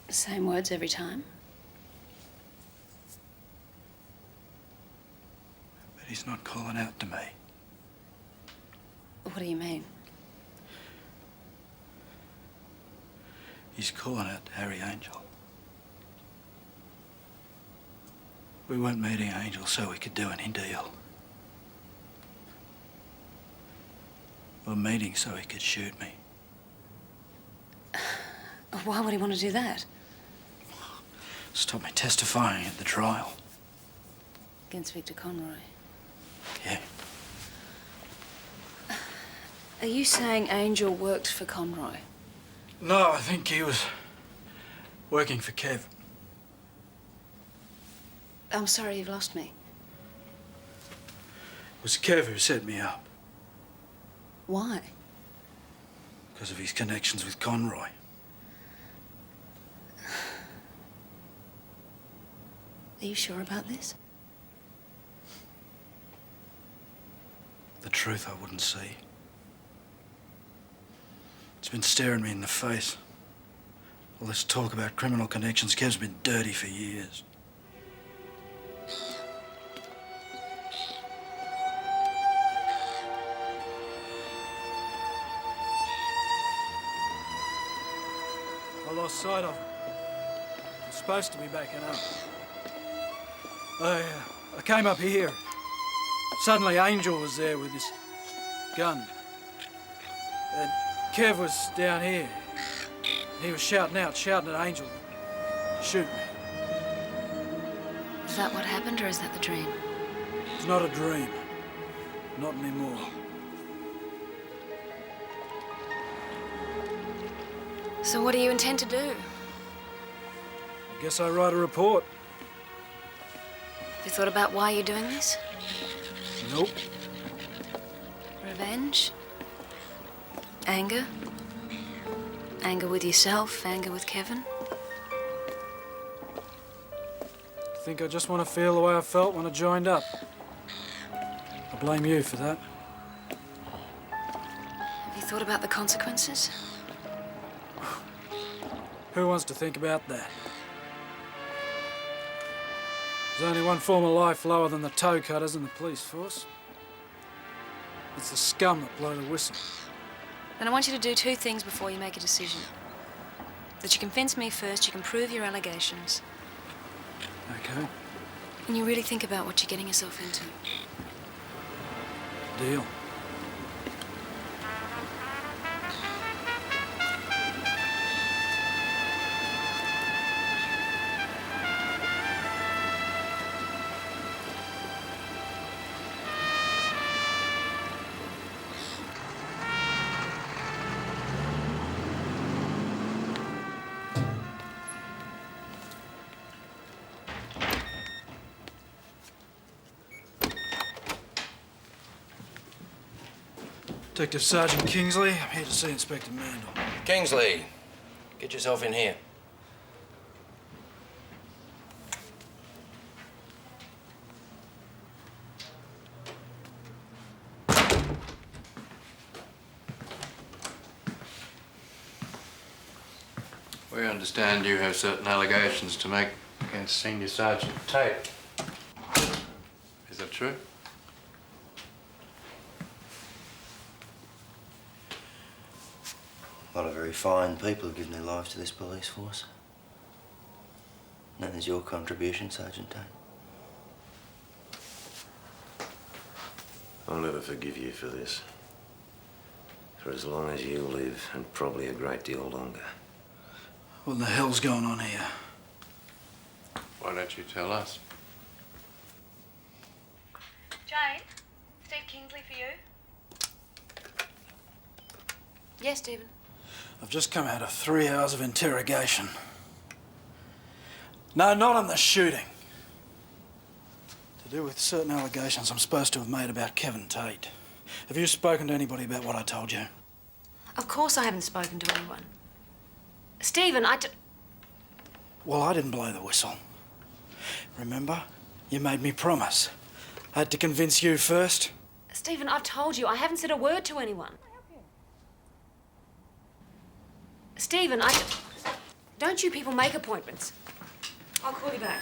The same words every time? But he's not calling out to me. What do you mean? He's calling out to Harry Angel. We weren't meeting Angel so we could do any deal. We're meeting so he could shoot me. Why would he want to do that? Stop me testifying at the trial. Against Victor Conroy? Yeah. Are you saying Angel worked for Conroy? No, I think he was working for Kev. I'm sorry you've lost me. It was Kev who set me up Why? because of his connections with Conroy. Are you sure about this? The truth I wouldn't see. It's been staring me in the face. All this talk about criminal connections, Kev's been dirty for years. I lost sight of him. I was supposed to be backing up. I came up here. Suddenly Angel was there with his gun. And Kev was down here. He was shouting at Angel. Shoot me. Is that what happened, or is that the dream? It's not a dream. Not anymore. So what do you intend to do? I guess I write a report. Have you thought about why you're doing this? Nope. Revenge? Anger? Anger with yourself? Anger with Kevin? I think I just want to feel the way I felt when I joined up. I blame you for that. Have you thought about the consequences? Who wants to think about that? There's only one form of life lower than the toe cutters in the police force. It's the scum that blow the whistle. Then I want you to do two things before you make a decision. That you convince me first, you can prove your allegations. Okay. And you really think about what you're getting yourself into. Deal. Detective Sergeant Kingsley, I'm here to see Inspector Mandel. Kingsley, get yourself in here. We understand you have certain allegations to make. against Senior Sergeant Tate. Is that true? A lot of very fine people have given their lives to this police force. And that is your contribution, Sergeant Tate. I'll never forgive you for this. For as long as you live, and probably a great deal longer. What the hell's going on here? Why don't you tell us? Jane, Steve Kingsley for you. Yes, Stephen. I've just come out of 3 hours of interrogation. No, not on the shooting. To do with certain allegations I'm supposed to have made about Kevin Tate. Have you spoken to anybody about what I told you? Of course I haven't spoken to anyone. Stephen, Well, I didn't blow the whistle. Remember? You made me promise. I had to convince you first. Stephen, I've told you, I haven't said a word to anyone. Stephen, don't you people make appointments? I'll call you back.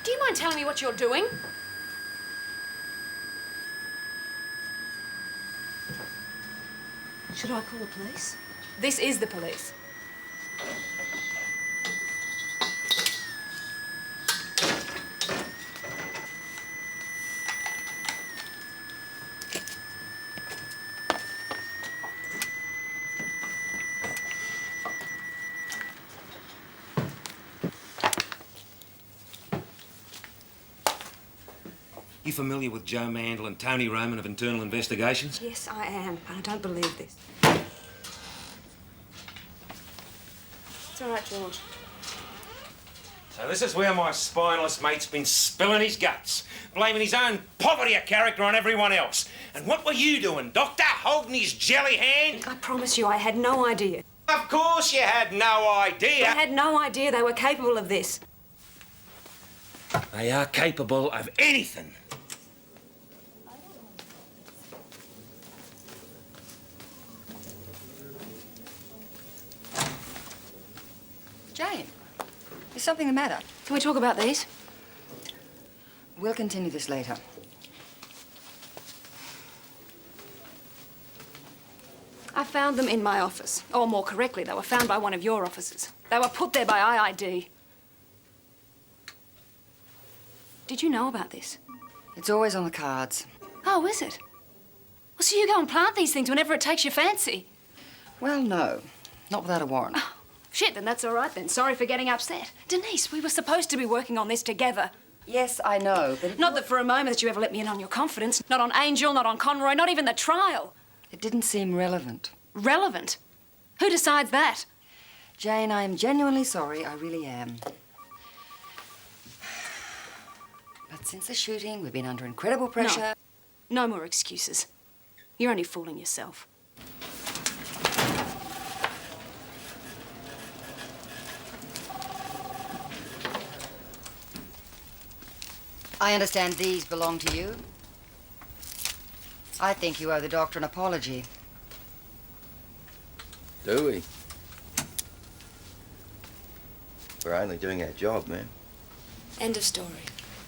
Do you mind telling me what you're doing? Should I call the police? This is the police. You familiar with Joe Mandel and Tony Roman of Internal Investigations? Yes, I am, but I don't believe this. It's all right, George. So this is where my spineless mate's been spilling his guts, blaming his own poverty of character on everyone else. And what were you doing, Doctor? Holding his jelly hand? I promise you I had no idea. Of course you had no idea. I had no idea they were capable of this. They are capable of anything. Jane, is something the matter? Can we talk about these? We'll continue this later. I found them in my office. Or more correctly, they were found by one of your officers. They were put there by IID. Did you know about this? It's always on the cards. Oh, is it? Well, so you go and plant these things whenever it takes your fancy? Well, no. Not without a warrant. Oh, shit, then that's all right then. Sorry for getting upset. Denise, we were supposed to be working on this together. Yes, I know, but... Not that for a moment that you ever let me in on your confidence. Not on Angel, not on Conroy, not even the trial. It didn't seem relevant. Relevant? Who decides that? Jane, I am genuinely sorry. I really am. But since the shooting, we've been under incredible pressure. No more excuses. You're only fooling yourself. I understand these belong to you. I think you owe the doctor an apology. Do we? We're only doing our job, ma'am. End of story.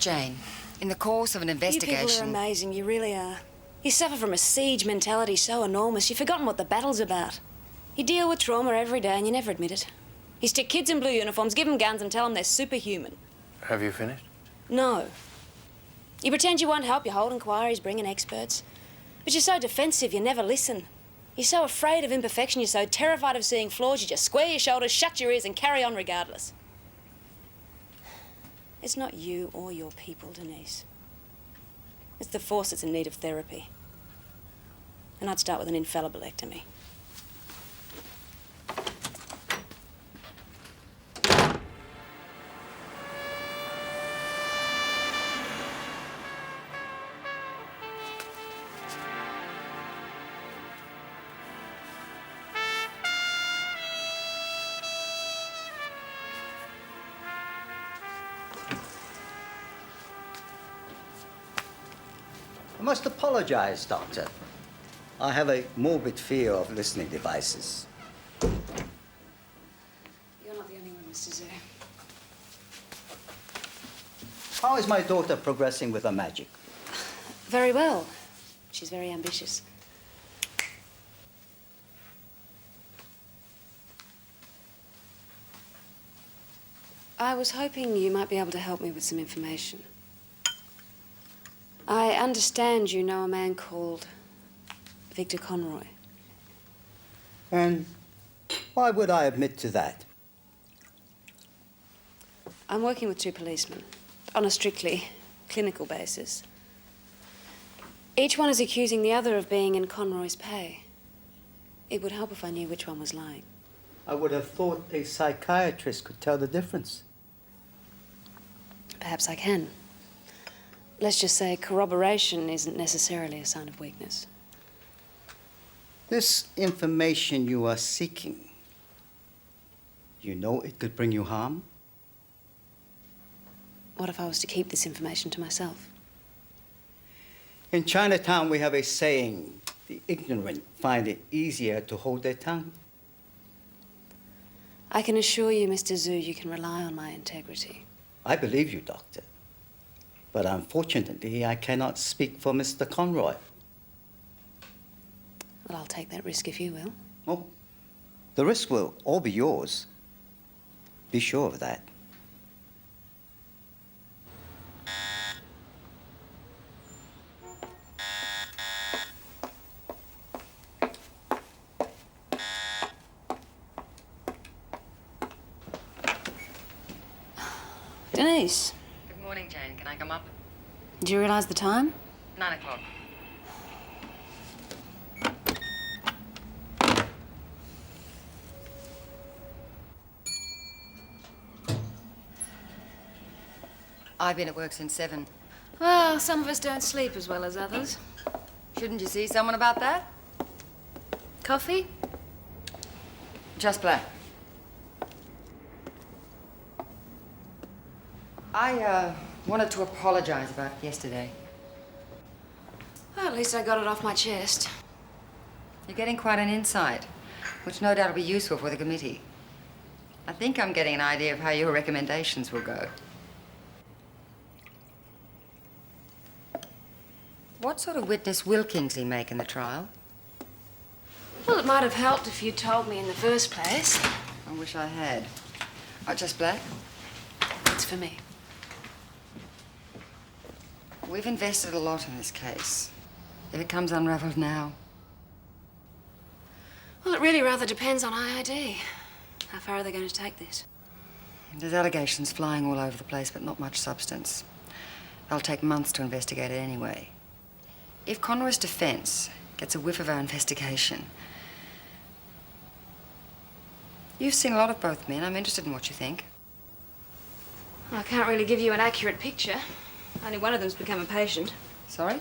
Jane, in the course of an You people are investigation... amazing, you really are. You suffer from a siege mentality so enormous, you've forgotten what the battle's about. You deal with trauma every day and you never admit it. You stick kids in blue uniforms, give them guns and tell them they're superhuman. Have you finished? No. You pretend you won't help, you hold inquiries, bring in experts. But you're so defensive, you never listen. You're so afraid of imperfection, you're so terrified of seeing flaws, you just square your shoulders, shut your ears and carry on regardless. It's not you or your people, Denise. It's the force that's in need of therapy. And I'd start with an infallibilectomy. I must apologize, Doctor. I have a morbid fear of listening devices. You're not the only one, Mr. Zare. How is my daughter progressing with her magic? Very well. She's very ambitious. I was hoping you might be able to help me with some information. I understand you know a man called Victor Conroy. And why would I admit to that? I'm working with two policemen on a strictly clinical basis. Each one is accusing the other of being in Conroy's pay. It would help if I knew which one was lying. I would have thought a psychiatrist could tell the difference. Perhaps I can. Let's just say corroboration isn't necessarily a sign of weakness. This information you are seeking, you know it could bring you harm? What if I was to keep this information to myself? In Chinatown, we have a saying, the ignorant find it easier to hold their tongue. I can assure you, Mr. Zhu, you can rely on my integrity. I believe you, Doctor. But unfortunately, I cannot speak for Mr. Conroy. Well, I'll take that risk if you will. Oh, the risk will all be yours. Be sure of that. Denise. Good morning, Jane. Can I come up? Do you realize the time? 9 o'clock. I've been at work since 7. Well, some of us don't sleep as well as others. Shouldn't you see someone about that? Coffee? Just black. I wanted to apologize about yesterday. Well, at least I got it off my chest. You're getting quite an insight, which no doubt will be useful for the committee. I think I'm getting an idea of how your recommendations will go. What sort of witness will Kingsley make in the trial? Well, it might have helped if you'd told me in the first place. I wish I had. Oh, just black? It's for me. We've invested a lot in this case. If it comes unraveled now. Well, it really rather depends on IID. How far are they going to take this? There's allegations flying all over the place, but not much substance. They'll take months to investigate it anyway. If Conroy's defense gets a whiff of our investigation... You've seen a lot of both men. I'm interested in what you think. Well, I can't really give you an accurate picture. Only one of them's become a patient. Sorry?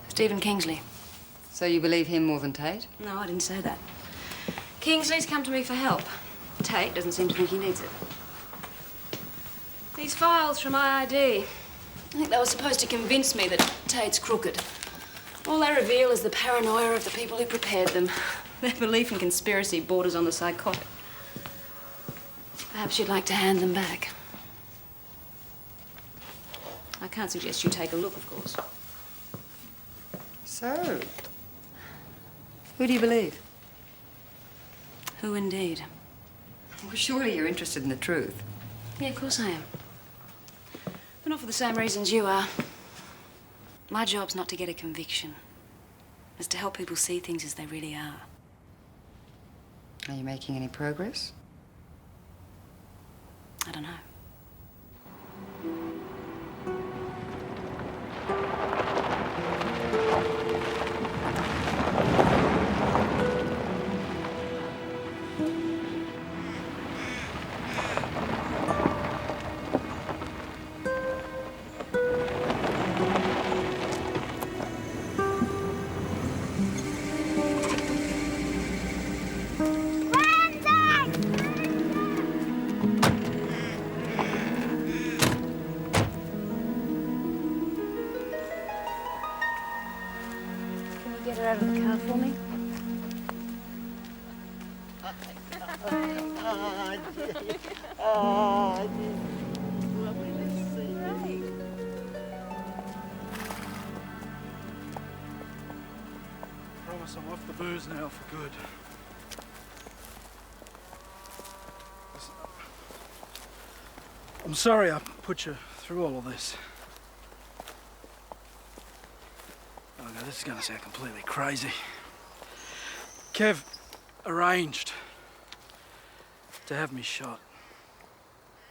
Stephen Kingsley. So you believe him more than Tate? No, I didn't say that. Kingsley's come to me for help. Tate doesn't seem to think he needs it. These files from IID, I think they were supposed to convince me that Tate's crooked. All they reveal is the paranoia of the people who prepared them. Their belief in conspiracy borders on the psychotic. Perhaps you'd like to hand them back. I can't suggest you take a look, of course. So, who do you believe? Who indeed? Well, surely you're interested in the truth. Yeah, of course I am. But not for the same reasons you are. My job's not to get a conviction. It's to help people see things as they really are. Are you making any progress? I don't know. Get her out of the car for me? Oh, dear. Lovely to see you. Boss, I'm off the booze now for good. Listen, I'm sorry I put you through all of this. Oh, God, this is going to sound completely crazy. Kev arranged to have me shot.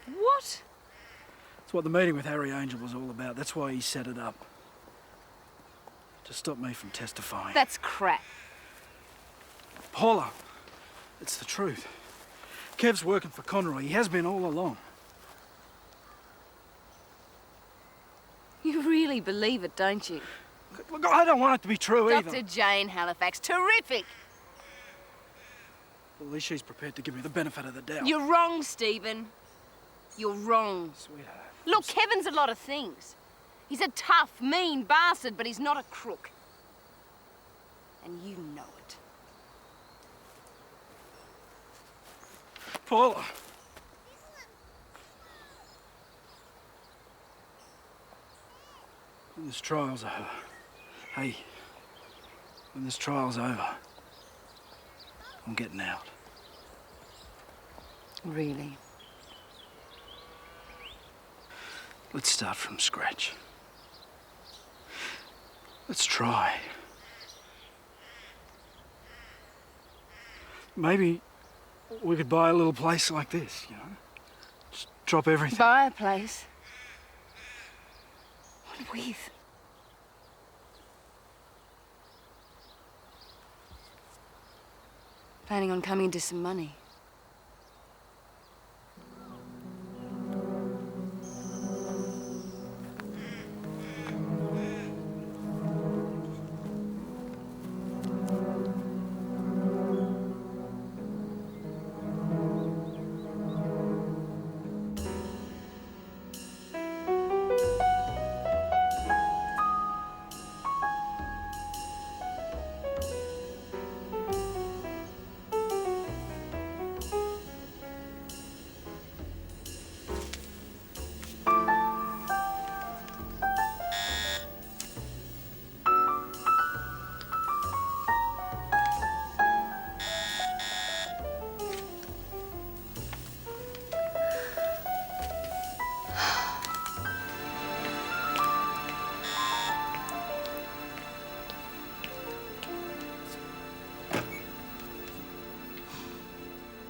What? That's what the meeting with Harry Angel was all about. That's why he set it up. To stop me from testifying. That's crap. Paula, it's the truth. Kev's working for Conroy. He has been all along. You really believe it, don't you? Look, I don't want it to be true either. Dr. Jane Halifax, terrific! Well, at least she's prepared to give me the benefit of the doubt. You're wrong, Stephen. You're wrong. Sweetheart. Look, Kevin's a lot of things. He's a tough, mean bastard, but he's not a crook. And you know it. Paula. When this trial's over. Hey, when this trial's over, I'm getting out. Really? Let's start from scratch. Let's try. Maybe we could buy a little place like this, you know? Just drop everything. Buy a place? What with? Planning on coming into some money.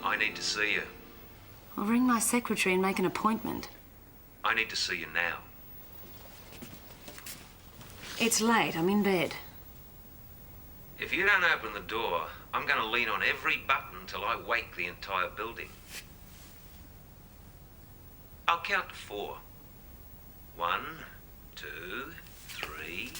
I need to see you. I'll ring my secretary and make an appointment. I need to see you now. It's late. I'm in bed. If you don't open the door, I'm going to lean on every button till I wake the entire building. I'll count to 4. 1, 2, 3.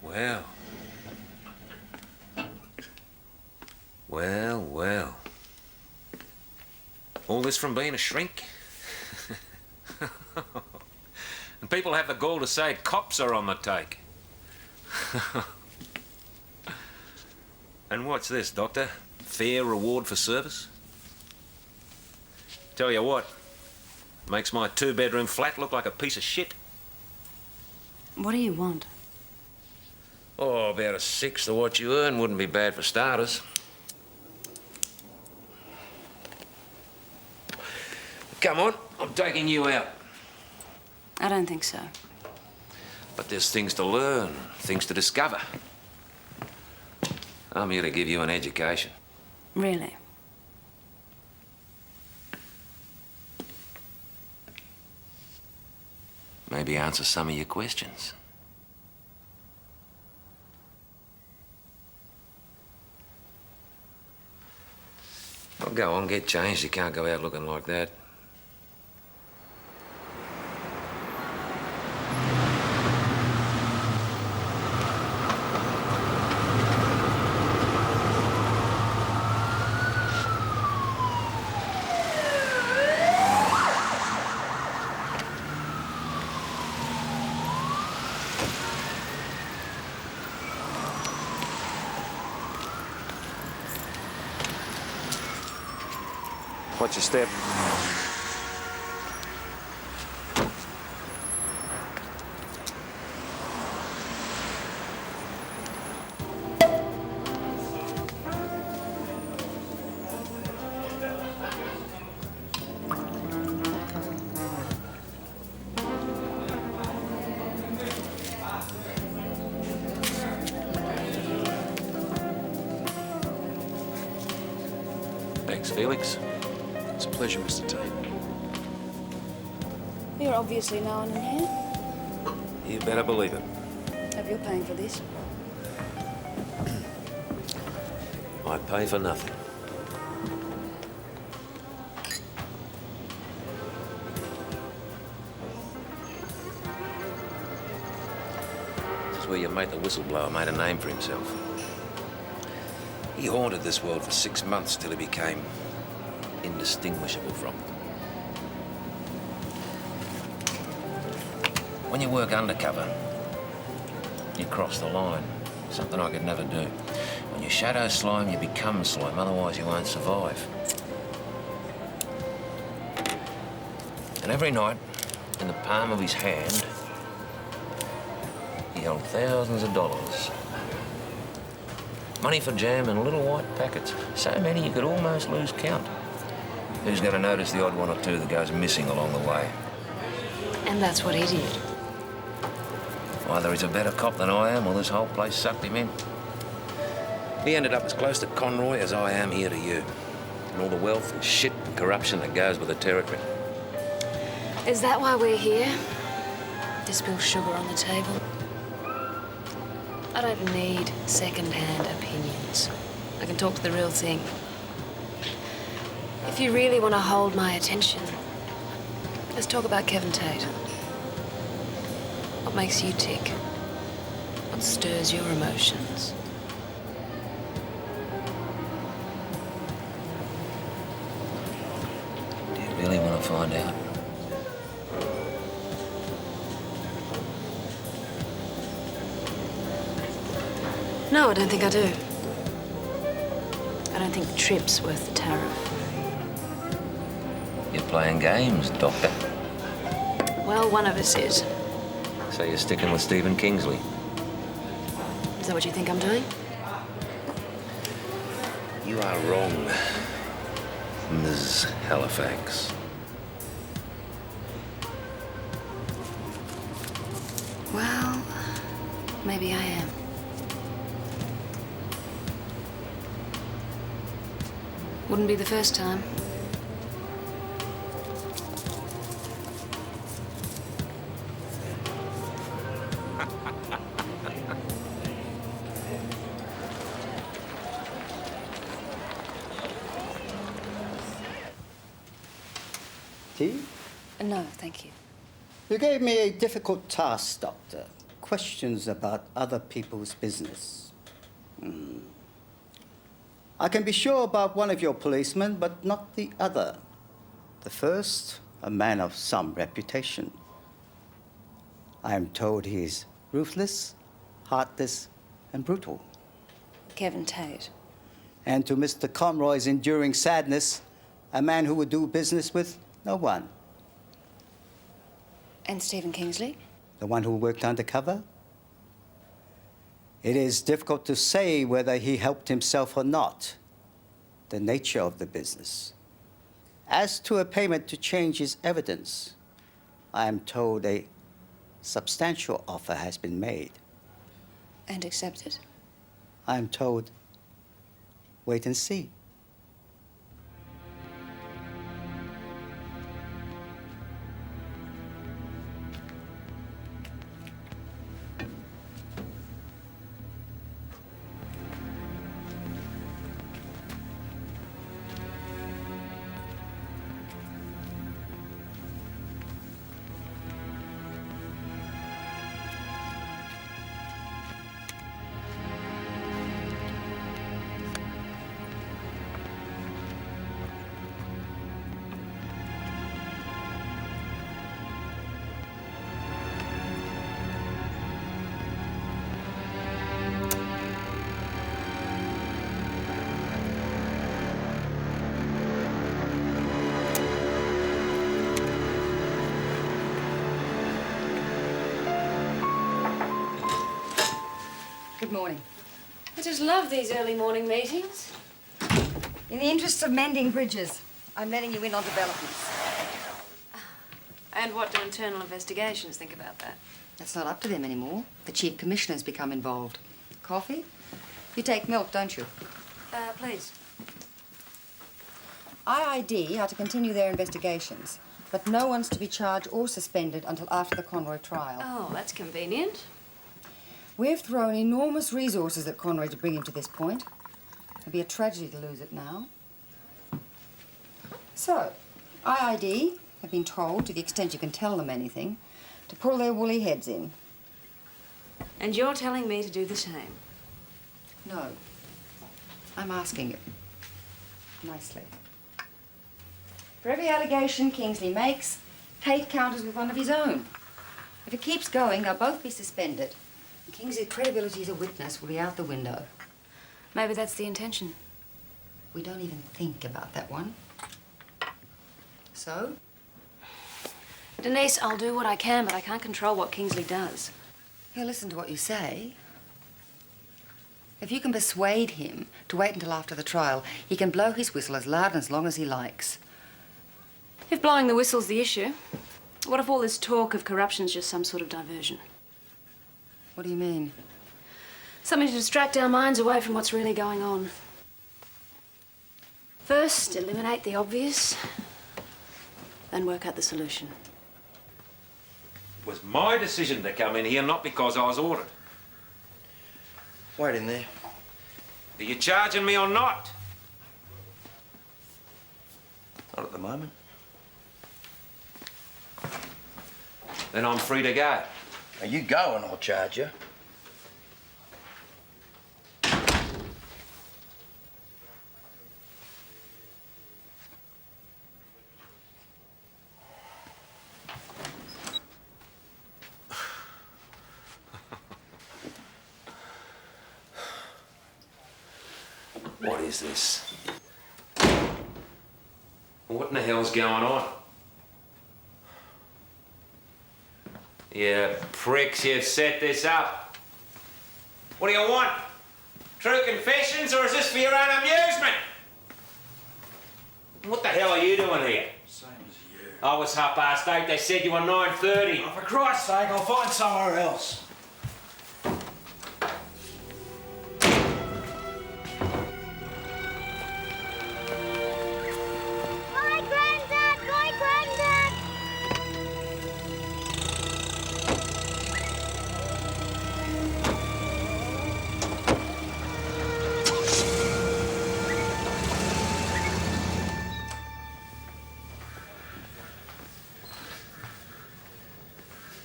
Well. Well, well. All this from being a shrink? And people have the gall to say cops are on the take. And what's this, Doctor? Fair reward for service? Tell you what, makes my 2-bedroom flat look like a piece of shit. What do you want? Oh, about 1/6 of what you earn wouldn't be bad for starters. Come on, I'm taking you out. I don't think so. But there's things to learn, things to discover. I'm here to give you an education. Really? Maybe answer some of your questions. Well, go on, get changed. You can't go out looking like that. Watch your step. Thanks, Felix. It's a pleasure, Mr. Tate. You're obviously no one in here. You better believe it. Hope you're paying for this. I pay for nothing. This is where your mate, the whistleblower, made a name for himself. He haunted this world for 6 months till he became indistinguishable from it. When you work undercover, you cross the line. Something I could never do. When you shadow slime, you become slime, otherwise you won't survive. And every night, in the palm of his hand, he held thousands of dollars. Money for jam in little white packets. So many you could almost lose count. Who's going to notice the odd one or two that goes missing along the way? And that's what he did. Either he's a better cop than I am, or this whole place sucked him in. He ended up as close to Conroy as I am here to you. And all the wealth and shit and corruption that goes with the territory. Is that why we're here? To spill sugar on the table? I don't need second-hand opinions. I can talk to the real thing. If you really want to hold my attention, let's talk about Kevin Tate. What makes you tick? What stirs your emotions? Do you really want to find out? No, I don't think I do. I don't think the trip's worth the tariff. You're playing games, Doctor. Well, one of us is. So you're sticking with Stephen Kingsley? Is that what you think I'm doing? You are wrong, Ms. Halifax. Well, maybe I am. Wouldn't be the first time. Tea? No, thank you. You gave me a difficult task, Doctor. Questions about other people's business. I can be sure about one of your policemen, but not the other. The first, a man of some reputation. I am told he is ruthless, heartless, and brutal. Kevin Tate. And to Mr. Conroy's enduring sadness, a man who would do business with no one. And Stephen Kingsley? The one who worked undercover? It is difficult to say whether he helped himself or not. The nature of the business. As to a payment to change his evidence, I am told a substantial offer has been made. And accepted? I am told, wait and see. Good morning. I just love these early morning meetings. In the interests of mending bridges, I'm letting you in on developments. And what do internal investigations think about that? That's not up to them anymore. The Chief Commissioner's become involved. Coffee? You take milk, don't you? Please. IID are to continue their investigations, but no one's to be charged or suspended until after the Conroy trial. Oh, that's convenient. We've thrown enormous resources at Conroy to bring him to this point. It'd be a tragedy to lose it now. So, IID have been told, to the extent you can tell them anything, to pull their woolly heads in. And you're telling me to do the same? No. I'm asking you. Nicely. For every allegation Kingsley makes, Tate counters with one of his own. If it keeps going, they'll both be suspended. And Kingsley's credibility as a witness will be out the window. Maybe that's the intention. We don't even think about that one. So? Denise, I'll do what I can, but I can't control what Kingsley does. He'll listen to what you say. If you can persuade him to wait until after the trial, he can blow his whistle as loud and as long as he likes. If blowing the whistle's the issue, what if all this talk of corruption's just some sort of diversion? What do you mean? Something to distract our minds away from what's really going on. First, eliminate the obvious, then work out the solution. It was my decision to come in here, not because I was ordered. Wait in there. Are you charging me or not? Not at the moment. Then I'm free to go. Now you go and I'll charge you. What is this? What in the hell's going on? You pricks, you've set this up. What do you want? True confessions, or is this for your own amusement? What the hell are you doing here? Same as you. Oh, it's 8:30. They said you were 9:30. Oh, for Christ's sake, I'll find somewhere else.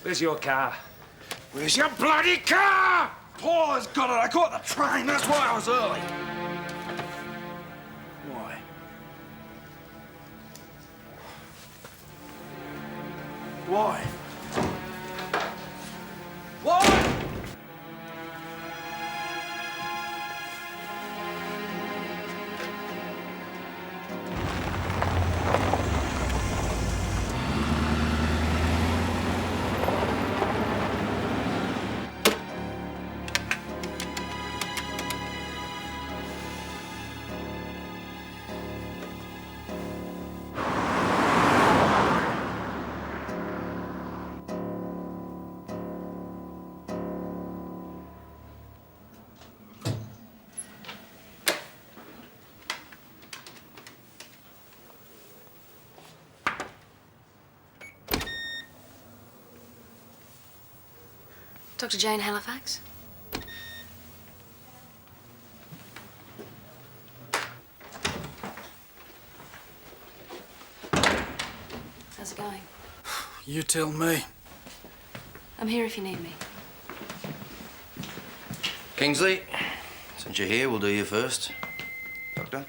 Where's your car? Where's your bloody car? Paula's got it. I caught the train. That's why I was early. Why? Why? Why? Dr. Jane Halifax? How's it going? You tell me. I'm here if you need me. Kingsley, since you're here, we'll do you first. Doctor?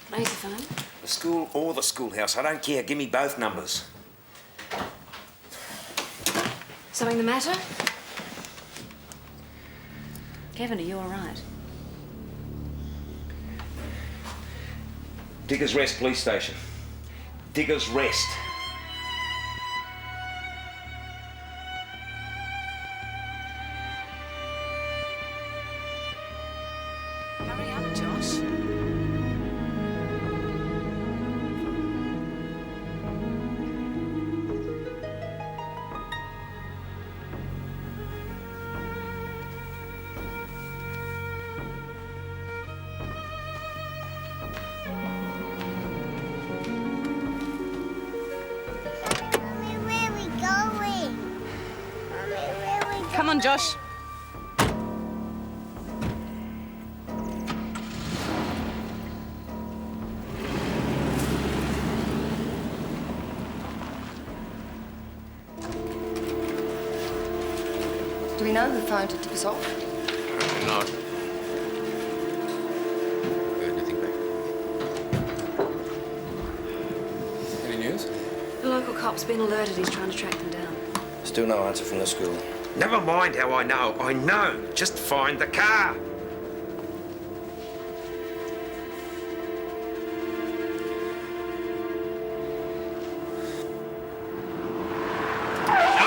Can I use the phone? The school or the schoolhouse, I don't care. Give me both numbers. Something the matter? Kevin, are you all right? Diggers Rest Police Station. Digger's Rest. Hurry up, Josh. Come on, Josh. Do we know who phoned to tip us off? Apparently not. Heard anything back? Any news? The local cop's been alerted. He's trying to track them down. Still no answer from the school. Never mind how I know. I know. Just find the car. No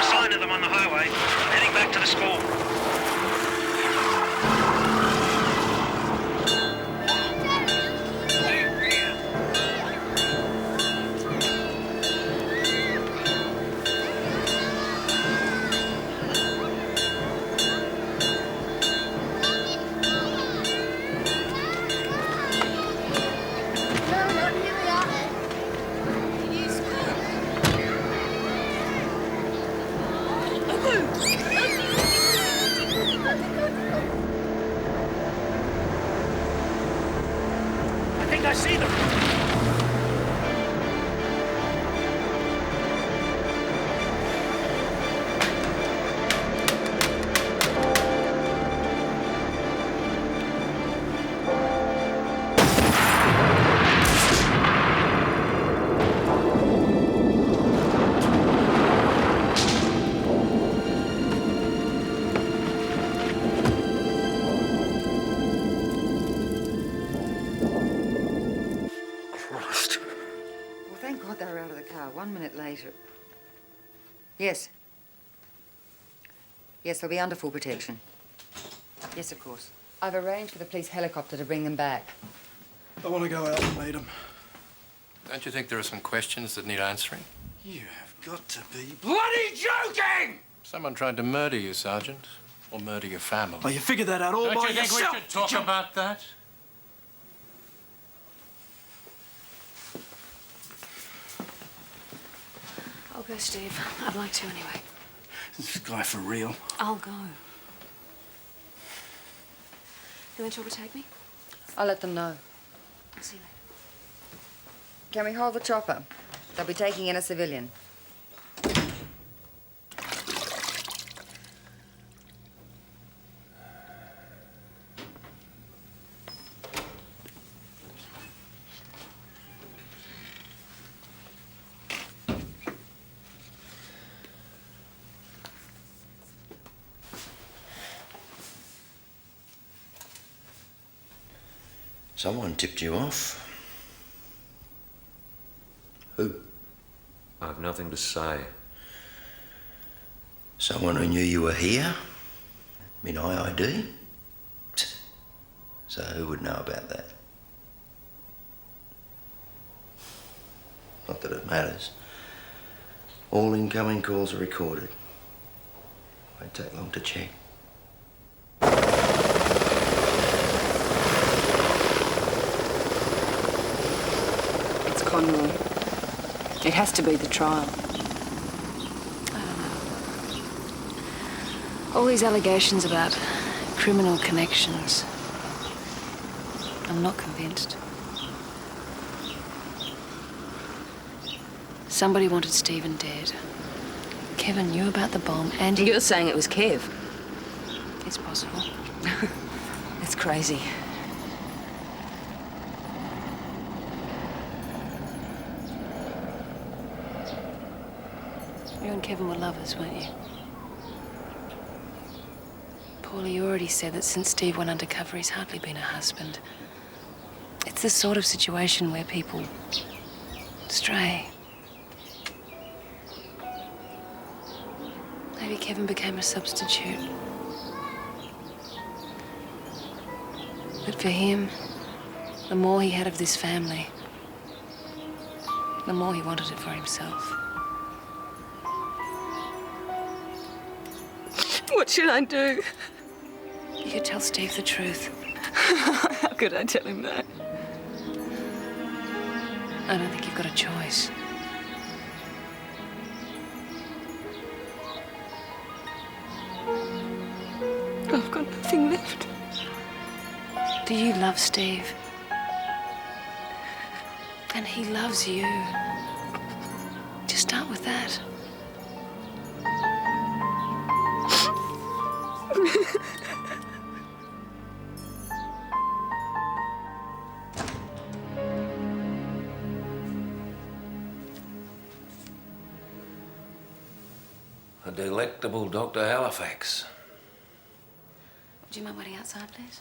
sign of them on the highway. Heading back to the school. I think I see them. Well, thank God they were out of the car 1 minute later. Yes. Yes, they'll be under full protection. Yes, of course. I've arranged for the police helicopter to bring them back. I want to go out and meet him. Don't you think there are some questions that need answering? You have got to be bloody joking! Someone tried to murder you, Sergeant. Or murder your family. Oh, you figured that out all Don't by you think yourself? we should talk about that? I'll go, Steve. I'd like to anyway. Is this guy for real? I'll go. You want to overtake me? I'll let them know. I'll see you later. Can we hold the chopper? They'll be taking in a civilian. Someone tipped you off. Who? I've nothing to say. Someone who knew you were here? In IID? So who would know about that? Not that it matters. All incoming calls are recorded. Won't take long to check. It's Conroy. It has to be the trial. All these allegations about criminal connections. I'm not convinced. Somebody wanted Stephen dead. Kevin knew about the bomb and You're saying it was Kev? It's possible. That's crazy. You and Kevin were lovers, weren't you? Paula, you already said that since Steve went undercover, he's hardly been a husband. It's the sort of situation where people stray. Maybe Kevin became a substitute. But for him, the more he had of this family, the more he wanted it for himself. What should I do? You could tell Steve the truth. How could I tell him that? I don't think you've got a choice. I've got nothing left. Do you love Steve? And he loves you. Just start with that. A delectable Dr. Halifax. Do you mind waiting outside, please?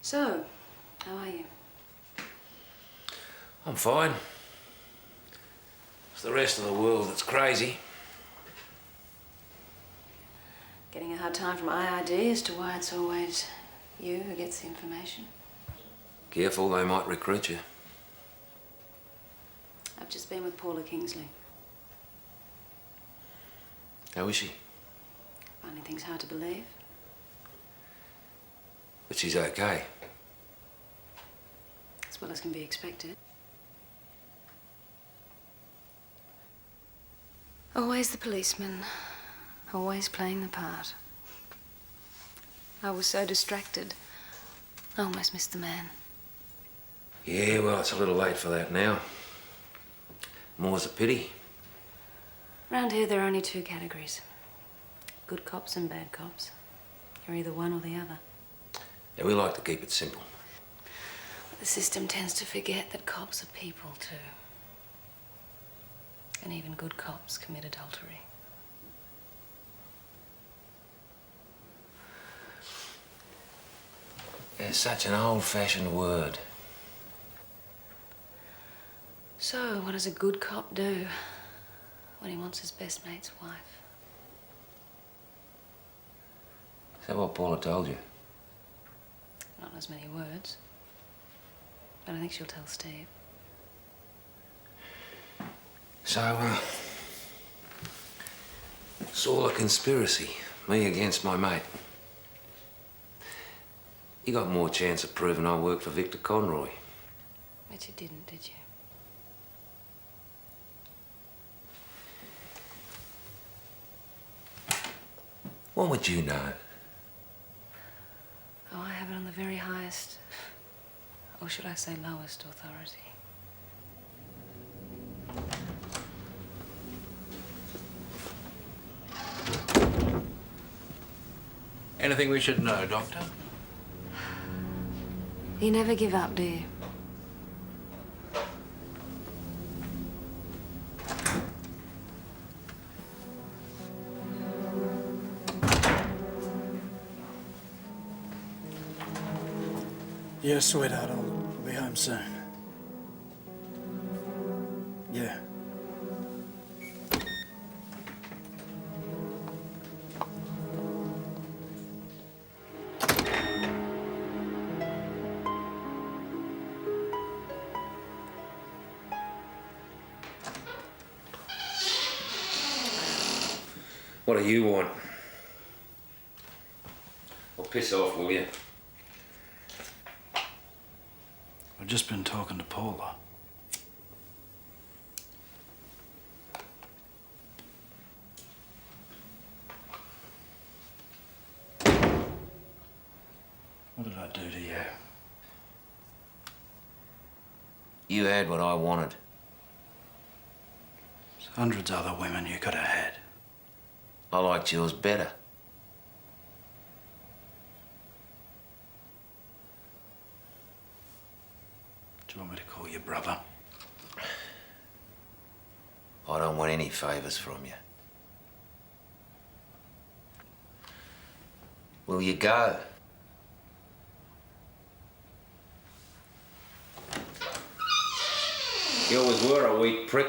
So, how are you? I'm fine. It's the rest of the world that's crazy. Getting a hard time from IID as to why it's always you who gets the information. Careful, they might recruit you. I've just been with Paula Kingsley. How is she? Finding things hard to believe. But she's okay. As well as can be expected. Always the policeman. Always playing the part. I was so distracted. I almost missed the man. Yeah, well, it's a little late for that now. More's a pity. Round here, there are only two categories. Good cops and bad cops. You're either one or the other. Yeah, we like to keep it simple. The system tends to forget that cops are people, too. And even good cops commit adultery. It's such an old-fashioned word. So, what does a good cop do when he wants his best mate's wife? Is that what Paula told you? Not in as many words. But I think she'll tell Steve. So, it's all a conspiracy. Me against my mate. You got more chance of proving I worked for Victor Conroy. But you didn't, did you? What would you know? Oh, I have it on the very highest, or should I say lowest authority. Anything we should know, Doctor? You never give up, do you? Yeah, sweetheart, I'll be home soon. Yeah. What do you want? Well, piss off, will you? I've just been talking to Paula. What did I do to you? You had what I wanted. There's hundreds of other women you could have had. I liked yours better. Do you want me to call you brother? I don't want any favours from you. Will you go? You always were a weak prick.